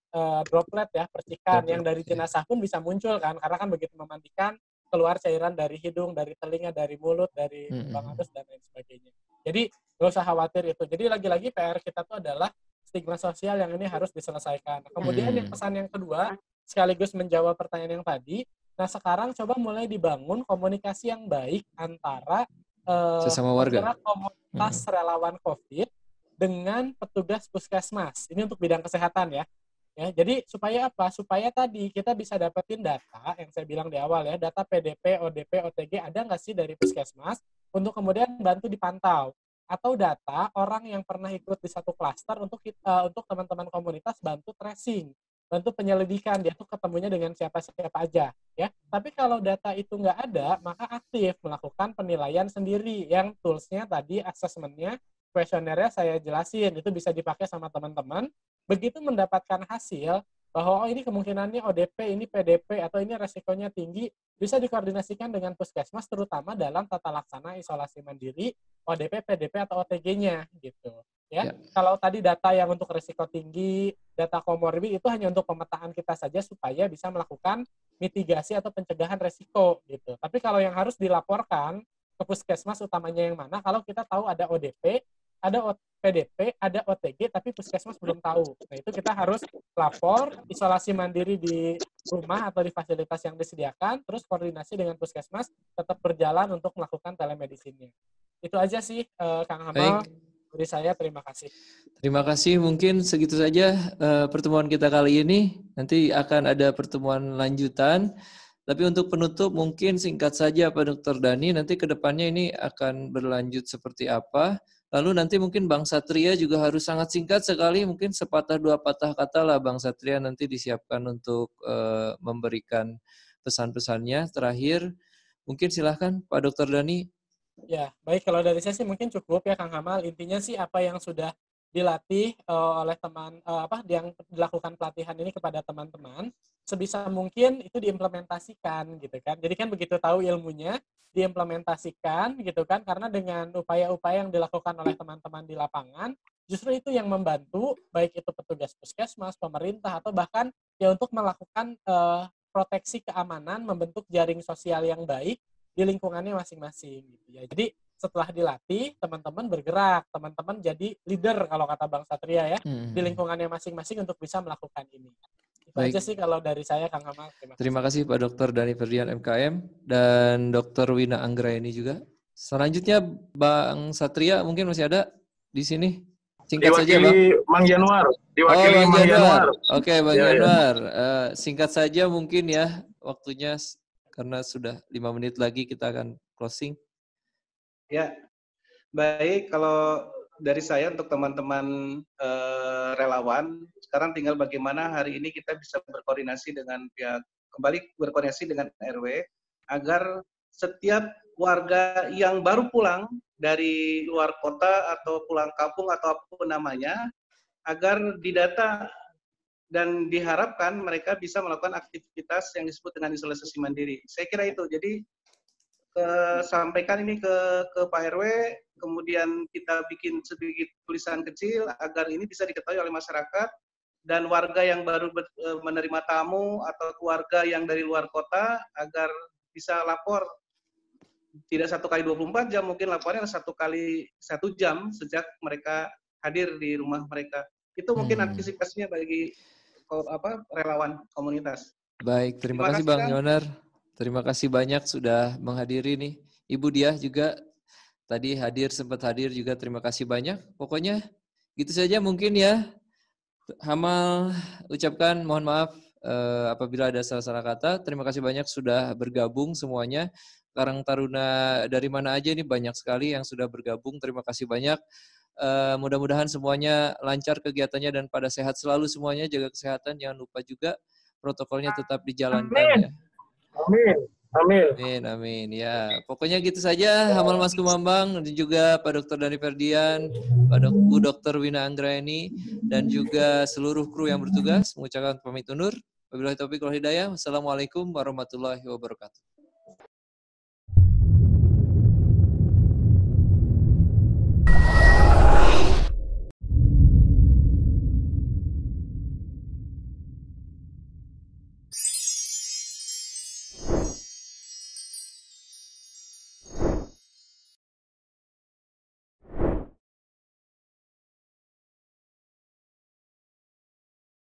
Speaker 2: droplet ya, percikan, yang dari jenazah pun bisa muncul kan, karena kan begitu memandikan keluar cairan dari hidung, dari telinga, dari mulut, dari lubang anus dan lain sebagainya. Jadi nggak usah khawatir itu. Jadi lagi-lagi PR kita tuh adalah stigma sosial yang ini harus diselesaikan. Kemudian yang pesan yang kedua, sekaligus menjawab pertanyaan yang tadi, nah sekarang coba mulai dibangun komunikasi yang baik antara
Speaker 4: sesama warga,
Speaker 2: komunitas relawan COVID dengan petugas puskesmas. Ini untuk bidang kesehatan ya. Ya, jadi supaya apa? Supaya tadi kita bisa dapetin data yang saya bilang di awal ya, data PDP, ODP, OTG ada nggak sih dari puskesmas untuk kemudian bantu dipantau, atau data orang yang pernah ikut di satu klaster untuk teman-teman komunitas bantu tracing, bantu penyelidikan dia tuh ketemunya dengan siapa-siapa aja ya. Tapi kalau data itu nggak ada, maka aktif melakukan penilaian sendiri yang toolsnya tadi, asesmennya, kuesionernya saya jelasin, itu bisa dipakai sama teman-teman. Begitu mendapatkan hasil bahwa oh ini kemungkinannya ODP, ini PDP, atau ini resikonya tinggi, bisa dikoordinasikan dengan puskesmas terutama dalam tata laksana isolasi mandiri, ODP, PDP, atau OTG-nya gitu. Ya. Kalau tadi data yang untuk resiko tinggi, data komorbid itu hanya untuk pemetaan kita saja supaya bisa melakukan mitigasi atau pencegahan resiko gitu. Tapi kalau yang harus dilaporkan ke puskesmas utamanya yang mana, kalau kita tahu ada ODP, ada PDP, ada OTG, tapi puskesmas belum tahu. Nah, itu kita harus lapor, isolasi mandiri di rumah atau di fasilitas yang disediakan, terus koordinasi dengan puskesmas, tetap berjalan untuk melakukan telemedicine-nya. Itu aja sih, Kang Hamal. Dari saya, terima kasih.
Speaker 4: Terima kasih. Mungkin segitu saja pertemuan kita kali ini. Nanti akan ada pertemuan lanjutan. Tapi untuk penutup mungkin singkat saja Pak Dr. Dani, nanti ke depannya ini akan berlanjut seperti apa? Lalu nanti mungkin Bang Satria juga harus sangat singkat sekali, mungkin sepatah dua patah kata lah Bang Satria nanti disiapkan untuk memberikan pesan-pesannya. Terakhir, mungkin silahkan Pak Dr. Dani.
Speaker 2: Ya, baik, kalau dari saya sih mungkin cukup ya Kang Hamal. Intinya sih apa yang sudah dilatih oleh teman yang dilakukan pelatihan ini kepada teman-teman, sebisa mungkin itu diimplementasikan gitu kan. Jadi kan begitu tahu ilmunya, diimplementasikan gitu kan, karena dengan upaya-upaya yang dilakukan oleh teman-teman di lapangan, justru itu yang membantu baik itu petugas puskesmas, pemerintah, atau bahkan ya untuk melakukan proteksi keamanan, membentuk jaring sosial yang baik di lingkungannya masing-masing gitu ya. Jadi setelah dilatih, teman-teman bergerak, teman-teman jadi leader kalau kata Bang Satria ya, di lingkungannya masing-masing untuk bisa melakukan ini. Itu
Speaker 4: Baik.
Speaker 2: aja sih kalau dari saya, Kang Hamal.
Speaker 4: Terima kasih Pak Dr. Dani Ferdian MKM dan Dr. Wina Anggraeni juga. Selanjutnya Bang Satria mungkin masih ada di sini. Singkat saja Bang.
Speaker 6: Mang Januar.
Speaker 4: Diwakili
Speaker 6: Mang Januar.
Speaker 4: Oke Bang Januar. Singkat saja mungkin ya waktunya, karena sudah 5 menit lagi kita akan closing.
Speaker 7: Ya, baik. Kalau dari saya untuk teman-teman relawan, sekarang tinggal bagaimana hari ini kita bisa berkoordinasi dengan pihak, kembali berkoordinasi dengan RW, agar setiap warga yang baru pulang dari luar kota atau pulang kampung atau apapun namanya, agar didata dan diharapkan mereka bisa melakukan aktivitas yang disebut dengan isolasi mandiri. Saya kira itu. Jadi sampaikan ini ke Pak RW, kemudian kita bikin sedikit tulisan kecil agar ini bisa diketahui oleh masyarakat, dan warga yang baru menerima tamu atau keluarga yang dari luar kota agar bisa lapor tidak 1 kali 24 jam, mungkin lapornya 1 kali 1 jam sejak mereka hadir di rumah mereka. Itu mungkin antisipasinya bagi relawan komunitas.
Speaker 4: Baik, terima kasih Bang Yonar. Terima kasih banyak sudah menghadiri nih. Ibu Diah juga tadi sempat hadir juga, terima kasih banyak. Pokoknya gitu saja mungkin ya. Hamal ucapkan mohon maaf apabila ada salah-salah kata. Terima kasih banyak sudah bergabung semuanya. Karang Taruna dari mana aja ini banyak sekali yang sudah bergabung. Terima kasih banyak. Mudah-mudahan semuanya lancar kegiatannya dan pada sehat selalu semuanya. Jaga kesehatan, jangan lupa juga protokolnya tetap dijalankan.
Speaker 6: Amin.
Speaker 4: Ya. Amin. Ya, pokoknya gitu saja. Hamal Mas Kumambang dan juga Pak Dr. Dani Ferdian, Bu Dr. Wina Anggraeni, dan juga seluruh kru yang bertugas mengucapkan pamit undur. Wabillahi taufiq wal hidayah. Wassalamualaikum warahmatullahi wabarakatuh.